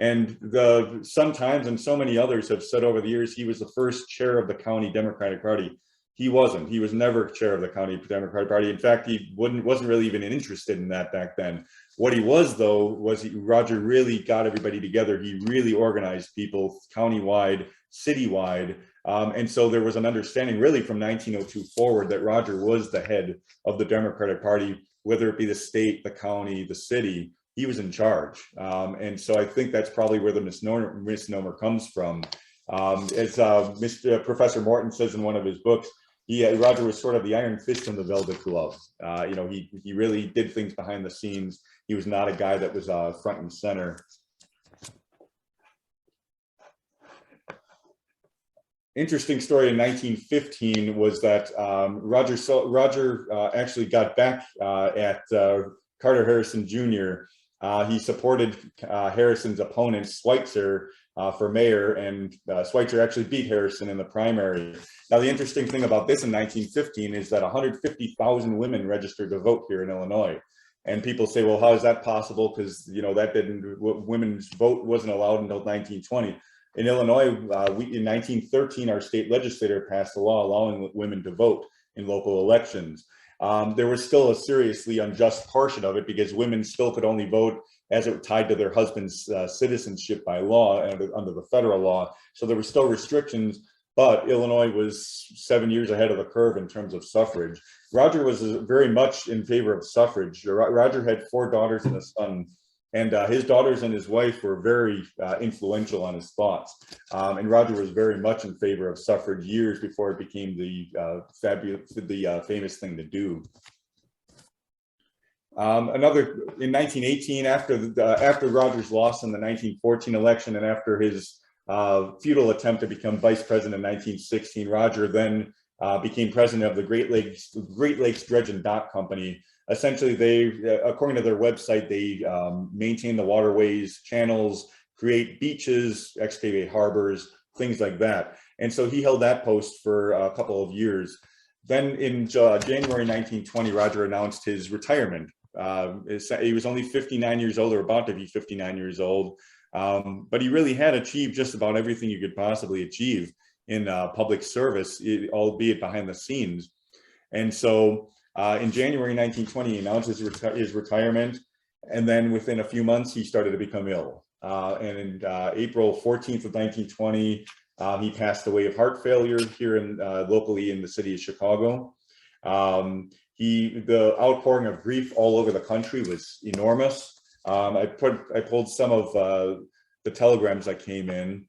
And the Sun-Times and so many others have said over the years he was the first chair of the county Democratic Party. He wasn't. He was never chair of the county Democratic Party. In fact, he wasn't really even interested in that back then. What he was, though, was Roger really got everybody together. He really organized people countywide, citywide. And so there was an understanding really from 1902 forward that Roger was the head of the Democratic Party, whether it be the state, the county, the city. He was in charge. And so I think that's probably where the misnomer comes from. As Professor Morton says in one of his books, Roger was sort of the iron fist in the velvet glove. He really did things behind the scenes. He was not a guy that was front and center. Interesting story in 1915 was that Roger actually got back at Carter Harrison Jr. He supported Harrison's opponent, Schweitzer, for mayor, and Schweitzer actually beat Harrison in the primary. Now, the interesting thing about this in 1915 is that 150,000 women registered to vote here in Illinois. And people say, well, how is that possible? Because, women's vote wasn't allowed until 1920. In Illinois, in 1913, our state legislature passed a law allowing women to vote in local elections. There was still a seriously unjust portion of it because women still could only vote as it tied to their husband's citizenship by law and under the federal law. So there were still restrictions, but Illinois was 7 years ahead of the curve in terms of suffrage. Roger was very much in favor of suffrage. Roger had 4 daughters and a son, And his daughters and his wife were very influential on his thoughts. And Roger was very much in favor of suffrage years before it became the famous thing to do. In 1918, after Rogers lost in the 1914 election and after his futile attempt to become vice president in 1916, Roger then became president of the Great Lakes Dredge and Dock Company. Essentially, they, according to their website, they maintain the waterways, channels, create beaches, excavate harbors, things like that. And so he held that post for a couple of years. Then in January 1920, Roger announced his retirement. He was only 59 years old, or about to be 59 years old, but he really had achieved just about everything you could possibly achieve in public service, albeit behind the scenes. And so in January 1920, he announced his retirement, and then within a few months, he started to become ill. And in April 14th of 1920, he passed away of heart failure here locally in the city of Chicago. The outpouring of grief all over the country was enormous. I pulled some of the telegrams that came in.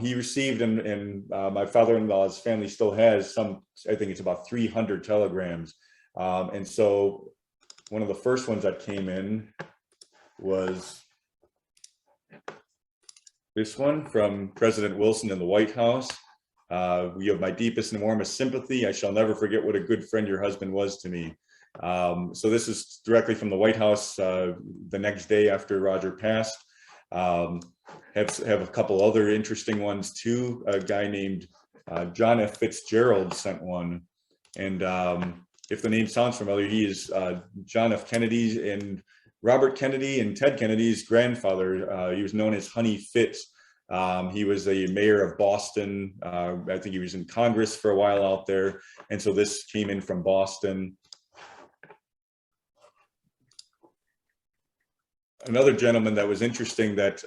He received, and my father-in-law's family still has some, I think it's about 300 telegrams. And so one of the first ones that came in was this one from President Wilson in the White House. You have my deepest and warmest sympathy. I shall never forget what a good friend your husband was to me. So this is directly from the White House the next day after Roger passed. Have a couple other interesting ones too. A guy named John F. Fitzgerald sent one. And if the name sounds familiar, he is John F. Kennedy and Robert Kennedy and Ted Kennedy's grandfather. He was known as Honey Fitz. He was a mayor of Boston. I think he was in Congress for a while out there. And so this came in from Boston. Another gentleman that was interesting that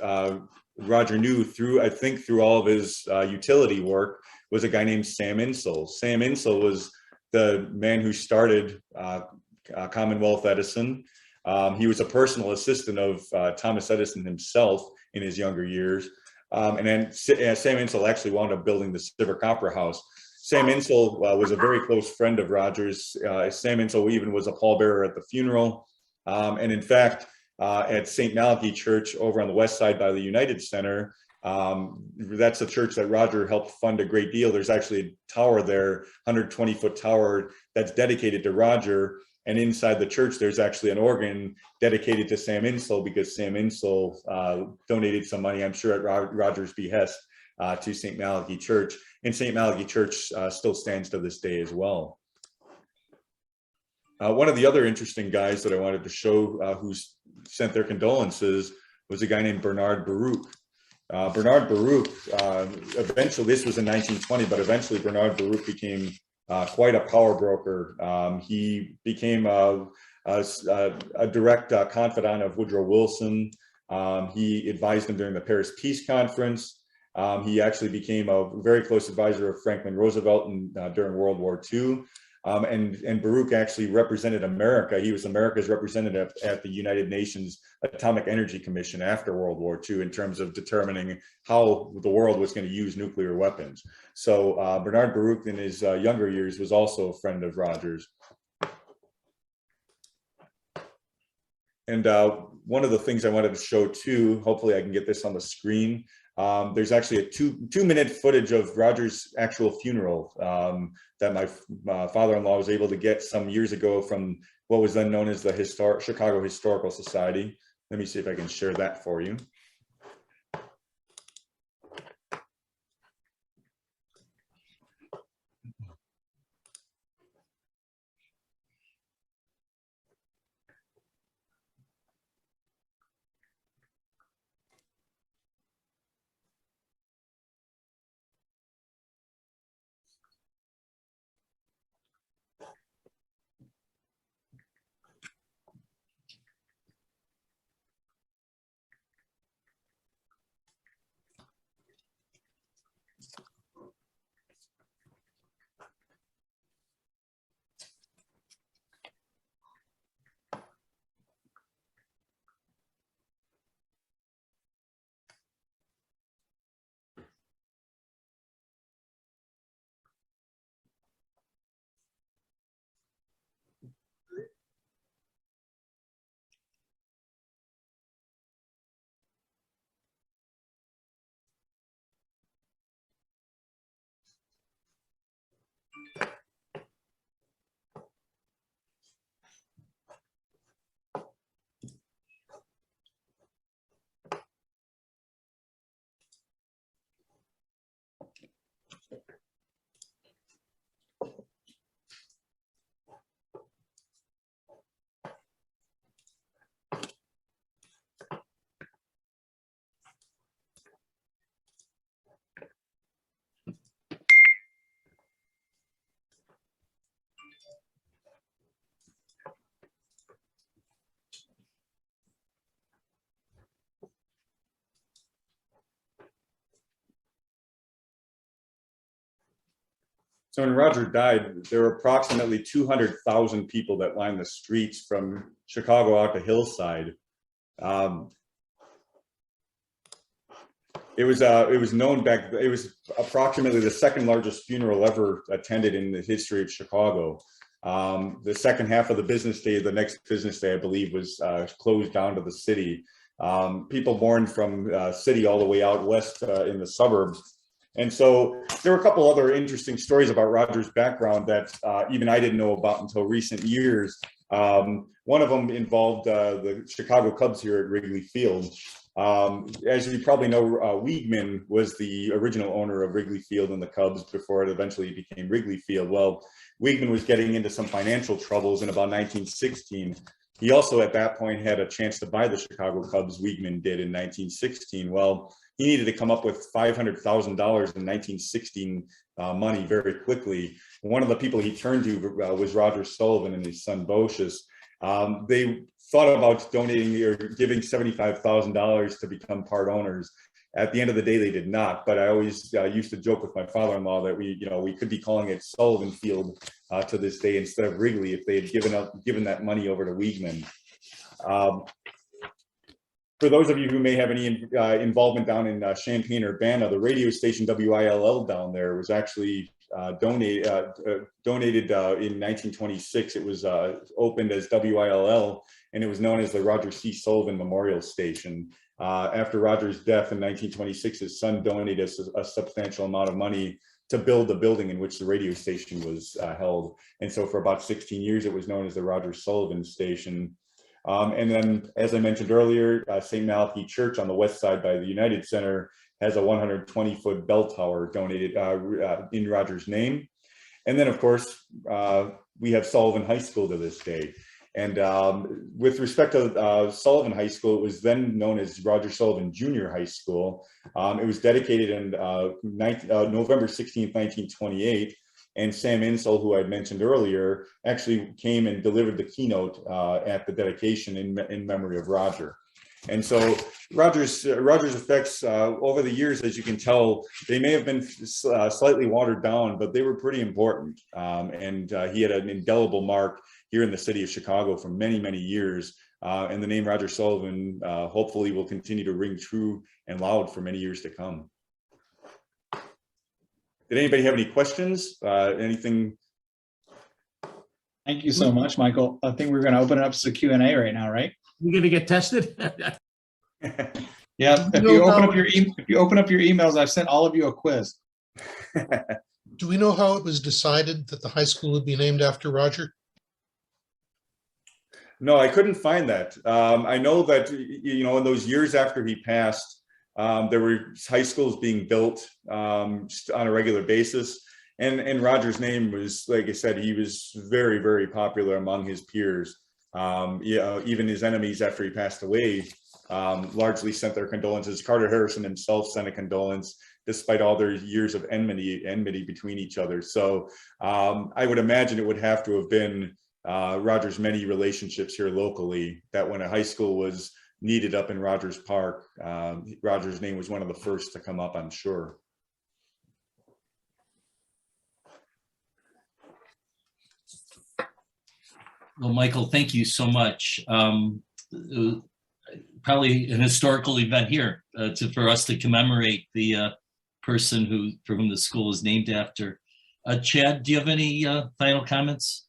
Roger knew through all of his utility work was a guy named Sam Insull. Sam Insull was the man who started Commonwealth Edison. He was a personal assistant of Thomas Edison himself in his younger years. And then Sam Insull actually wound up building the Civic Opera House. Sam Insull was a very close friend of Roger's. Sam Insull even was a pallbearer at the funeral. And in fact, at St. Malachi Church over on the west side by the United Center, that's a church that Roger helped fund a great deal. There's actually a tower there, 120-foot tower that's dedicated to Roger. And inside the church, there's actually an organ dedicated to Sam Insull because Sam Insull donated some money, I'm sure at Roger's behest, to St. Malachi Church. And St. Malachi Church still stands to this day as well. One of the other interesting guys that I wanted to show who's sent their condolences was a guy named Bernard Baruch. Bernard Baruch, eventually, this was in 1920, but eventually Bernard Baruch became quite a power broker. He became a direct confidant of Woodrow Wilson. He advised him during the Paris Peace Conference. He actually became a very close advisor of Franklin Roosevelt during World War II. And Baruch actually represented America. He was America's representative at the United Nations Atomic Energy Commission after World War II in terms of determining how the world was going to use nuclear weapons. So Bernard Baruch in his younger years was also a friend of Roger's. And one of the things I wanted to show too, hopefully I can get this on the screen. There's actually a two-minute footage of Roger's actual funeral that my father-in-law was able to get some years ago from what was then known as the Chicago Historical Society. Let me see if I can share that for you. So when Roger died, there were approximately 200,000 people that lined the streets from Chicago out to Hillside. It was known back, it was approximately the second largest funeral ever attended in the history of Chicago. The second half of the business day, the next business day, I believe, was closed down to the city. People mourned from city all the way out west in the suburbs. And so there were a couple other interesting stories about Roger's background that even I didn't know about until recent years. One of them involved the Chicago Cubs here at Wrigley Field. As you probably know, Wiegman was the original owner of Wrigley Field and the Cubs before it eventually became Wrigley Field. Well, Wiegman was getting into some financial troubles in about 1916. He also at that point had a chance to buy the Chicago Cubs. Wiegman did in 1916. Well, he needed to come up with $500,000 in 1916 money very quickly. One of the people he turned to was Roger Sullivan and his son Boecius. They thought about donating or giving $75,000 to become part owners. At the end of the day, they did not. But I always used to joke with my father-in-law that we could be calling it Sullivan Field to this day instead of Wrigley if they had given that money over to Wiegman. For those of you who may have any involvement down in Champaign-Urbana, the radio station WILL down there was actually donated in 1926. It was opened as WILL, and it was known as the Roger C Sullivan Memorial Station. After Roger's death in 1926, his son donated a substantial amount of money to build the building in which the radio station was held. And so for about 16 years, it was known as the Roger Sullivan Station. And then, as I mentioned earlier, St. Malachi Church on the west side by the United Center has a 120-foot bell tower donated in Roger's name. And then, of course, we have Sullivan High School to this day. And with respect to Sullivan High School, it was then known as Roger Sullivan Junior High School. It was dedicated in November 16th, 1928. And Sam Insel, who I mentioned earlier, actually came and delivered the keynote at the dedication in memory of Roger. And so Roger's effects over the years, as you can tell, they may have been slightly watered down, but they were pretty important. And he had an indelible mark here in the city of Chicago for many, many years. And the name Roger Sullivan hopefully will continue to ring true and loud for many years to come. Did anybody have any questions? Anything? Thank you so much, Michael. I think we're going to open it up to Q&A right now, right? You're going to get tested? Yeah. If you open up your emails, I've sent all of you a quiz. Do we know how it was decided that the high school would be named after Roger? No, I couldn't find that. I know that, in those years after he passed, there were high schools being built on a regular basis. And Roger's name was, like I said, he was very, very popular among his peers. Even his enemies after he passed away largely sent their condolences. Carter Harrison himself sent a condolence despite all their years of enmity between each other. So I would imagine it would have to have been Roger's many relationships here locally that when a high school was needed up in Rogers Park, Roger's name was one of the first to come up, I'm sure. Well, Michael, thank you so much. Probably an historical event here for us to commemorate the person for whom the school is named after. Chad, do you have any final comments?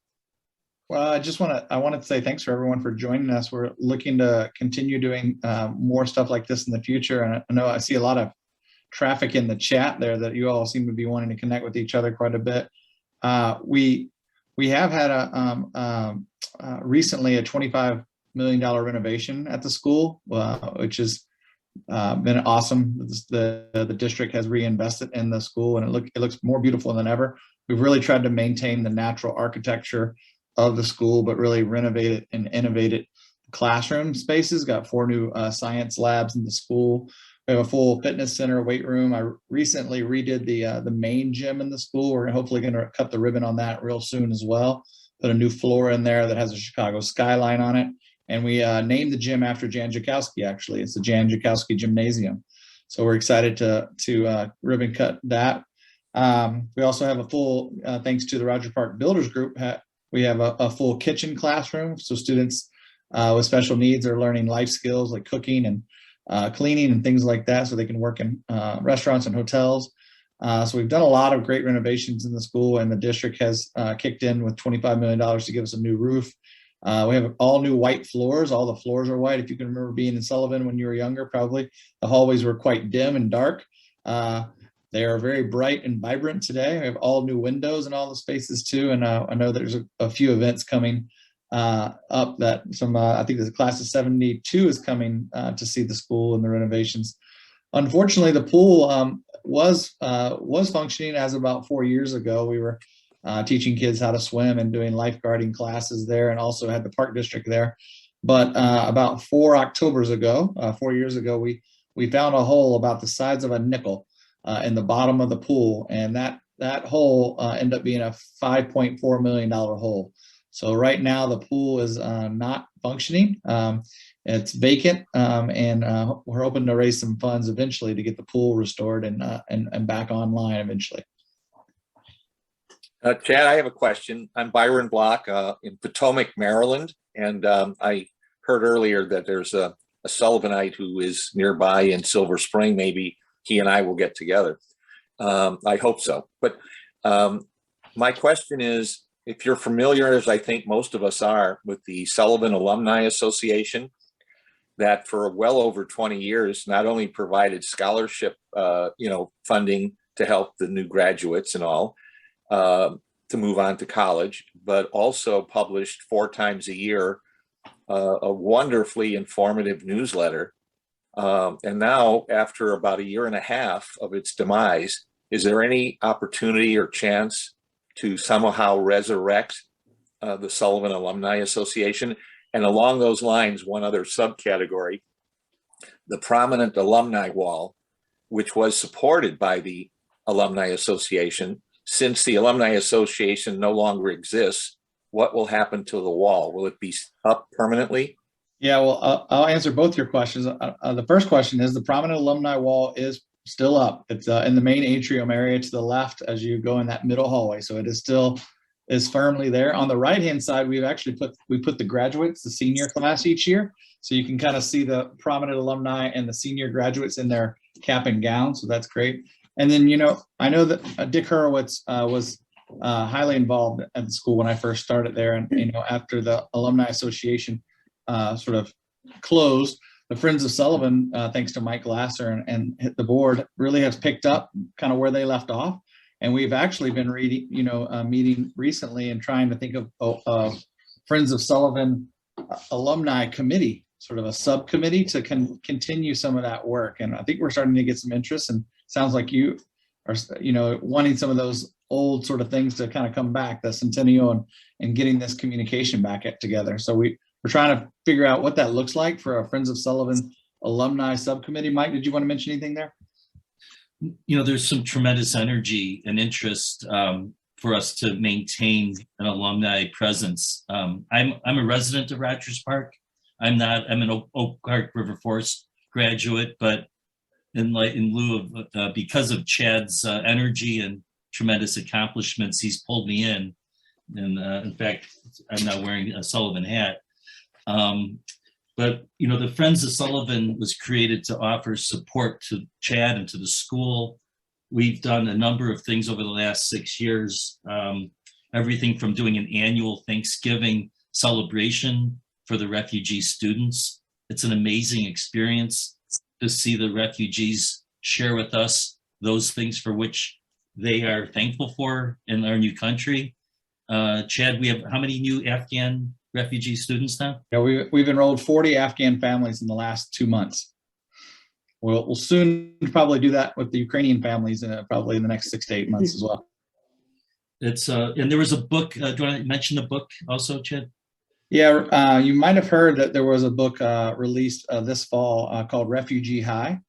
Well, I wanted to say thanks for everyone for joining us. We're looking to continue doing more stuff like this in the future. And I know I see a lot of traffic in the chat there that you all seem to be wanting to connect with each other quite a bit. We have had recently a $25 million renovation at the school, which is been awesome. The district has reinvested in the school, and it looks more beautiful than ever. We've really tried to maintain the natural architecture of the school, but really renovated and innovated classroom spaces. Got 4 new science labs in the school. We have a full fitness center, weight room. I recently redid the main gym in the school. We're hopefully going to cut the ribbon on that real soon as well. Put a new floor in there that has a Chicago skyline on it. And we named the gym after Jan Schakowsky, actually. It's the Jan Schakowsky Gymnasium. So we're excited to ribbon cut that. We also have a full, thanks to the Roger Park Builders Group, we have a full kitchen classroom. So students with special needs are learning life skills like cooking and cleaning and things like that, so they can work in restaurants and hotels. So we've done a lot of great renovations in the school, and the district has kicked in with $25 million to give us a new roof. We have all new white floors. All the floors are white. If you can remember being in Sullivan when you were younger, probably the hallways were quite dim and dark. They are very bright and vibrant today. We have all new windows in all the spaces too. And I know there's a few events coming up that I think the class of 72 is coming to see the school and the renovations. Unfortunately, the pool was functioning as about 4 years ago. We were teaching kids how to swim and doing lifeguarding classes there, and also had the park district there. But about 4 Octobers ago, 4 years ago, we found a hole about the size of a nickel in the bottom of the pool, and that hole ended up being a $5.4 million hole. So right now the pool is not functioning. It's vacant, and we're hoping to raise some funds eventually to get the pool restored and back online eventually. Chad, I have a question. I'm Byron Block in Potomac, Maryland, and I heard earlier that there's a Sullivanite who is nearby in Silver Spring. Maybe he and I will get together. I hope so. But my question is, if you're familiar, as I think most of us are, with the Sullivan Alumni Association, that for well over 20 years not only provided scholarship, funding to help the new graduates and all to move on to college, but also published 4 times a year a wonderfully informative newsletter. And now, after about 1.5 years of its demise, is there any opportunity or chance to somehow resurrect the Sullivan Alumni Association? And along those lines, one other subcategory, the prominent alumni wall, which was supported by the Alumni Association. Since the Alumni Association no longer exists, what will happen to the wall? Will it be up permanently? Yeah, well, I'll answer both your questions. The first question is, the prominent alumni wall is still up. It's in the main atrium area to the left as you go in that middle hallway. So it is firmly there. On the right-hand side, we've actually put the graduates, the senior class each year. So you can kind of see the prominent alumni and the senior graduates in their cap and gown. So that's great. And then, I know that Dick Hurwitz was highly involved at the school when I first started there. And, after the Alumni Association sort of closed, the Friends of Sullivan, thanks to Mike Glasser and the board, really has picked up kind of where they left off. And we've actually been meeting recently and trying to think of Friends of Sullivan Alumni Committee, sort of a subcommittee to continue some of that work. And I think we're starting to get some interest, and sounds like you are, wanting some of those old sort of things to kind of come back, the centennial and getting this communication back together. So we're trying to figure out what that looks like for a Friends of Sullivan Alumni Subcommittee. Mike, did you want to mention anything there? There's some tremendous energy and interest for us to maintain an alumni presence. I'm a resident of Rogers Park. I'm an Oak Park River Forest graduate, but in lieu of because of Chad's energy and tremendous accomplishments, he's pulled me in. And in fact, I'm now wearing a Sullivan hat. But the Friends of Sullivan was created to offer support to Chad and to the school. We've done a number of things over the last 6 years, everything from doing an annual Thanksgiving celebration for the refugee students. It's an amazing experience to see the refugees share with us those things for which they are thankful for in our new country. Chad, we have how many new Afghan refugee students now? Yeah, we've enrolled 40 Afghan families in the last 2 months. we'll soon probably do that with the Ukrainian families, probably in the next 6 to 8 months as well. It's and there was a book. Do you want to mention the book also, Chad? Yeah, you might have heard that there was a book released this fall called Refugee High.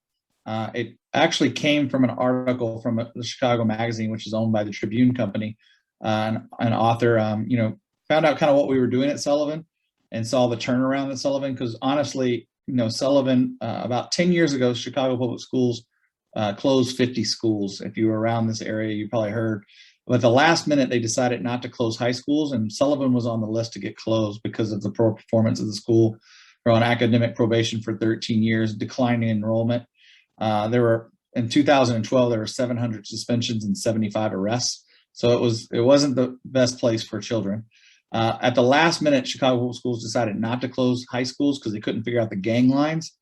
It actually came from an article from the Chicago Magazine, which is owned by the Tribune Company. An author, found out kind of what we were doing at Sullivan and saw the turnaround at Sullivan. Because honestly, Sullivan, about 10 years ago, Chicago Public Schools closed 50 schools. If you were around this area, you probably heard. But at the last minute, they decided not to close high schools, and Sullivan was on the list to get closed because of the poor performance of the school. They're on academic probation for 13 years, declining enrollment. There were, in 2012, there were 700 suspensions and 75 arrests. So it wasn't the best place for children. At the last minute, Chicago Public Schools decided not to close high schools because they couldn't figure out the gang lines.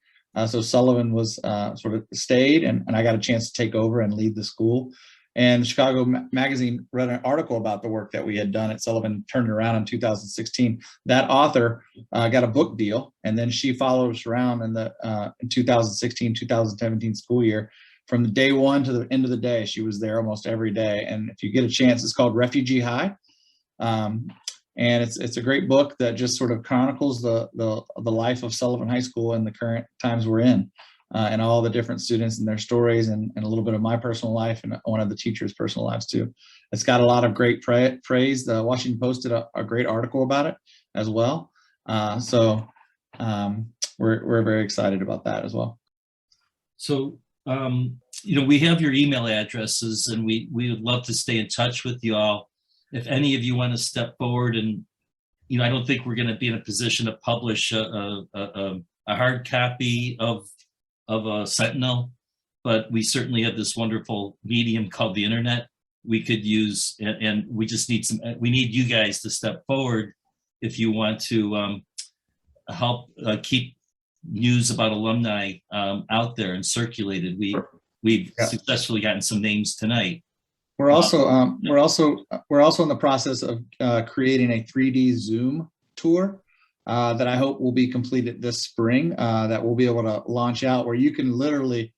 So Sullivan was sort of stayed, and I got a chance to take over and lead the school. And Chicago Magazine read an article about the work that we had done at Sullivan, turned it around in 2016. That author got a book deal, and then she followed us around in the 2016, 2017 school year. From the day one to the end of the day, she was there almost every day. And if you get a chance, it's called Refugee High. And it's a great book that just sort of chronicles the life of Sullivan High School and the current times we're in. And all the different students and their stories, and a little bit of my personal life and one of the teachers' personal lives too. It's got a lot of great praise. The Washington Post did a great article about it as well. So we're very excited about that as well. So, we have your email addresses, and we would love to stay in touch with you all. If any of you want to step forward, and, I don't think we're going to be in a position to publish a hard copy of a Sentinel, but we certainly have this wonderful medium called the internet we could use, and we just need we need you guys to step forward if you want to help keep news about alumni out there and circulated. We've successfully gotten some names tonight. We're also in the process of creating a 3D Zoom tour that I hope will be completed this spring, that we'll be able to launch out, where you can literally,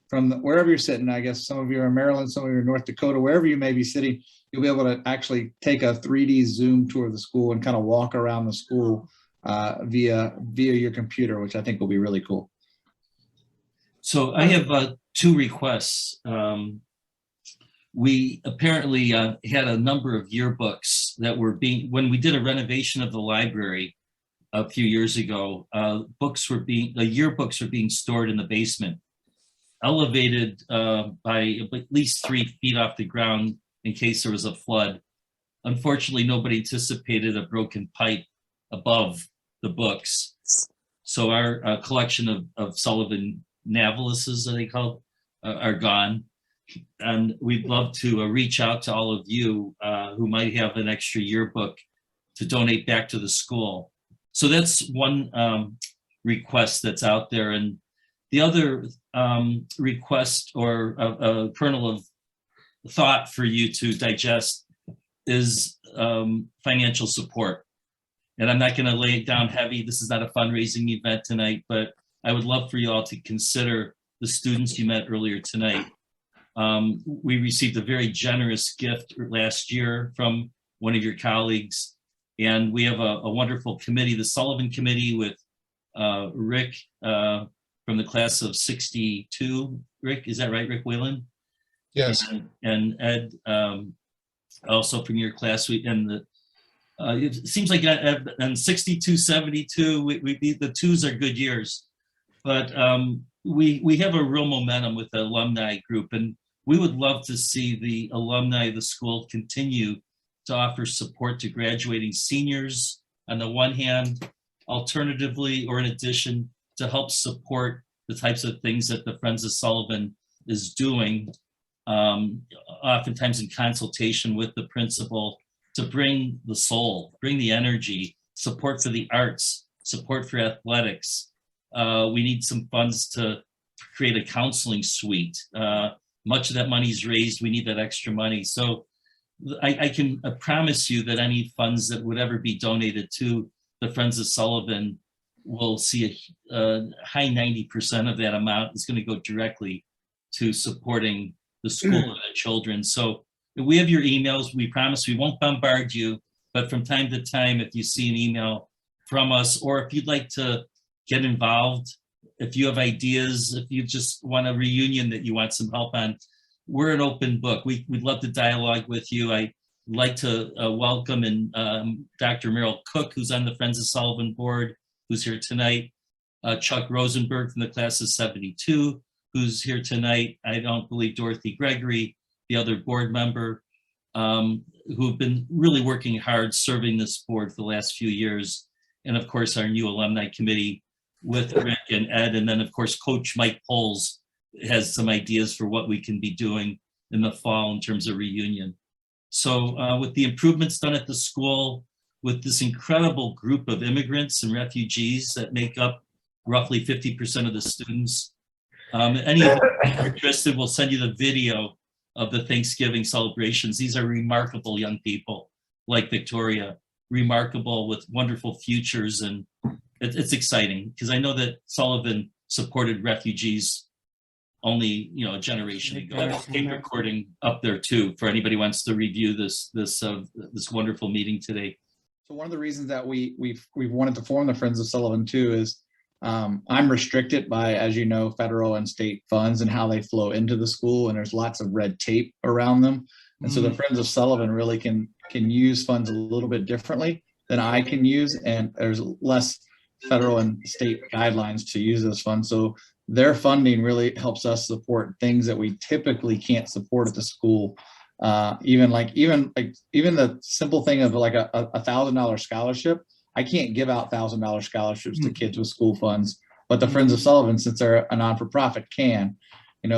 from wherever you're sitting, I guess some of you are in Maryland, some of you are in North Dakota, wherever you may be sitting, you'll be able to actually take a 3D Zoom tour of the school and kind of walk around the school via your computer, which I think will be really cool. So I have 2 requests. We apparently had a number of yearbooks that were when we did a renovation of the library a few years ago, yearbooks were being stored in the basement, elevated by at least 3 feet off the ground in case there was a flood. Unfortunately, nobody anticipated a broken pipe above the books. So our collection of Sullivan Navalises, that they call, are gone. And we'd love to reach out to all of you who might have an extra yearbook to donate back to the school. So that's one request that's out there. And the other request, or a kernel of thought for you to digest, is financial support. And I'm not going to lay it down heavy. This is not a fundraising event tonight, but I would love for you all to consider the students you met earlier tonight. We received a very generous gift last year from one of your colleagues, and we have a wonderful committee, the Sullivan Committee, with Rick from the class of 62. Rick, is that right, Rick Whalen? Yes. And Ed, also from your class. It seems like on 62, 72, the 2s are good years, but we have a real momentum with the alumni group, and we would love to see the alumni of the school continue to offer support to graduating seniors on the one hand, alternatively, or in addition, to help support the types of things that the Friends of Sullivan is doing, oftentimes in consultation with the principal, to bring the soul, bring the energy, support for the arts, support for athletics. We need some funds to create a counseling suite. Much of that money is raised. We need that extra money. So I can promise you that any funds that would ever be donated to the Friends of Sullivan we'll see a high 90% of that amount is going to go directly to supporting the school and the children. So we have your emails. We promise we won't bombard you, but from time to time, if you see an email from us, or if you'd like to get involved, if you have ideas, if you just want a reunion that you want some help on, we're an open book. We'd love to dialogue with you. I'd like to welcome Dr. Merrill Cook, who's on the Friends of Sullivan board, who's here tonight. Chuck Rosenberg from the class of 72, who's here tonight. I don't believe Dorothy Gregory, the other board member, who've been really working hard serving this board for the last few years. And of course, our new alumni committee with Rick and Ed. And then of course, Coach Mike Poles has some ideas for what we can be doing in the fall in terms of reunion. So with the improvements done at the school, with this incredible group of immigrants and refugees that make up roughly 50% of the students, any of you interested, we'll send you the video of the Thanksgiving celebrations. These are remarkable young people like Victoria, remarkable with wonderful futures. And it's exciting because I know that Sullivan supported refugees only, a generation ago. There's a tape recording up there too, for anybody who wants to review this wonderful meeting today. So one of the reasons that we've wanted to form the Friends of Sullivan too is I'm restricted by, as you know, federal and state funds and how they flow into the school, and there's lots of red tape around them. And so the Friends of Sullivan really can use funds a little bit differently than I can use, and there's less federal and state guidelines to use those funds. So their funding really helps us support things that we typically can't support at the school. Even the simple thing of like a $1,000 scholarship. I can't give out $1,000 scholarships to kids with school funds, but the Friends of Sullivan, since they're a non-for-profit, can,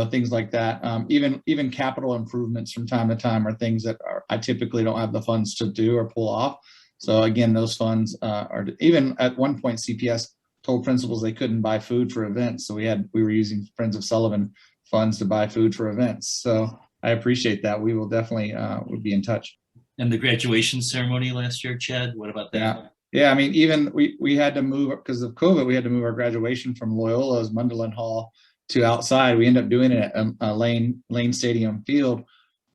things like that. Even capital improvements from time to time are things that I typically don't have the funds to do or pull off. So again, those funds are, even at one point, CPS told principals they couldn't buy food for events. So we were using Friends of Sullivan funds to buy food for events. So I appreciate that. We will definitely would be in touch. And the graduation ceremony last year, Chad, what about that? Yeah. I mean, even we had to move, because of COVID, we had to move our graduation from Loyola's Munderland Hall to outside. We ended up doing it at Lane Stadium Field.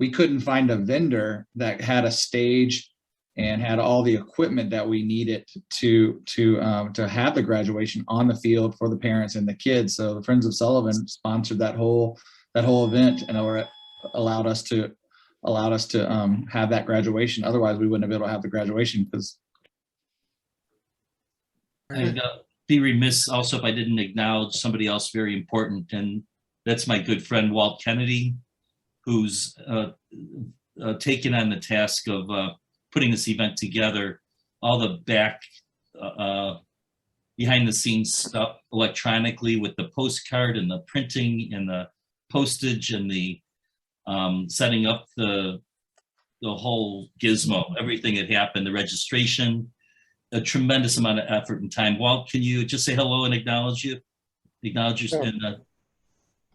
We couldn't find a vendor that had a stage and had all the equipment that we needed to have the graduation on the field for the parents and the kids. So the Friends of Sullivan sponsored that whole event, and allowed us to have that graduation. Otherwise, we wouldn't have been able to have the graduation. Because I'd be remiss also if I didn't acknowledge somebody else very important, and that's my good friend Walt Kennedy, who's taken on the task of putting this event together, all the behind the scenes stuff electronically with the postcard and the printing and the postage and the setting up the whole gizmo, everything that happened, the registration, a tremendous amount of effort and time. Walt, can you just say hello and acknowledge your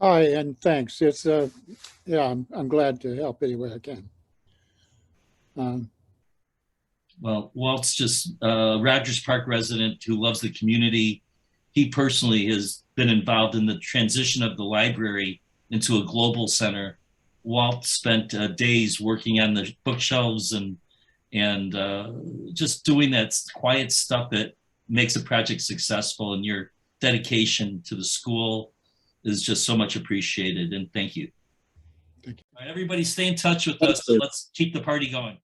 Hi, and thanks. It's I'm glad to help any way I can. Well, Walt's just a Rogers Park resident who loves the community. He personally has been involved in the transition of the library into a global center. Walt spent days working on the bookshelves and just doing that quiet stuff that makes a project successful, and your dedication to the school is just so much appreciated, and thank you. Thank you. All right, everybody stay in touch with us. Let's keep the party going.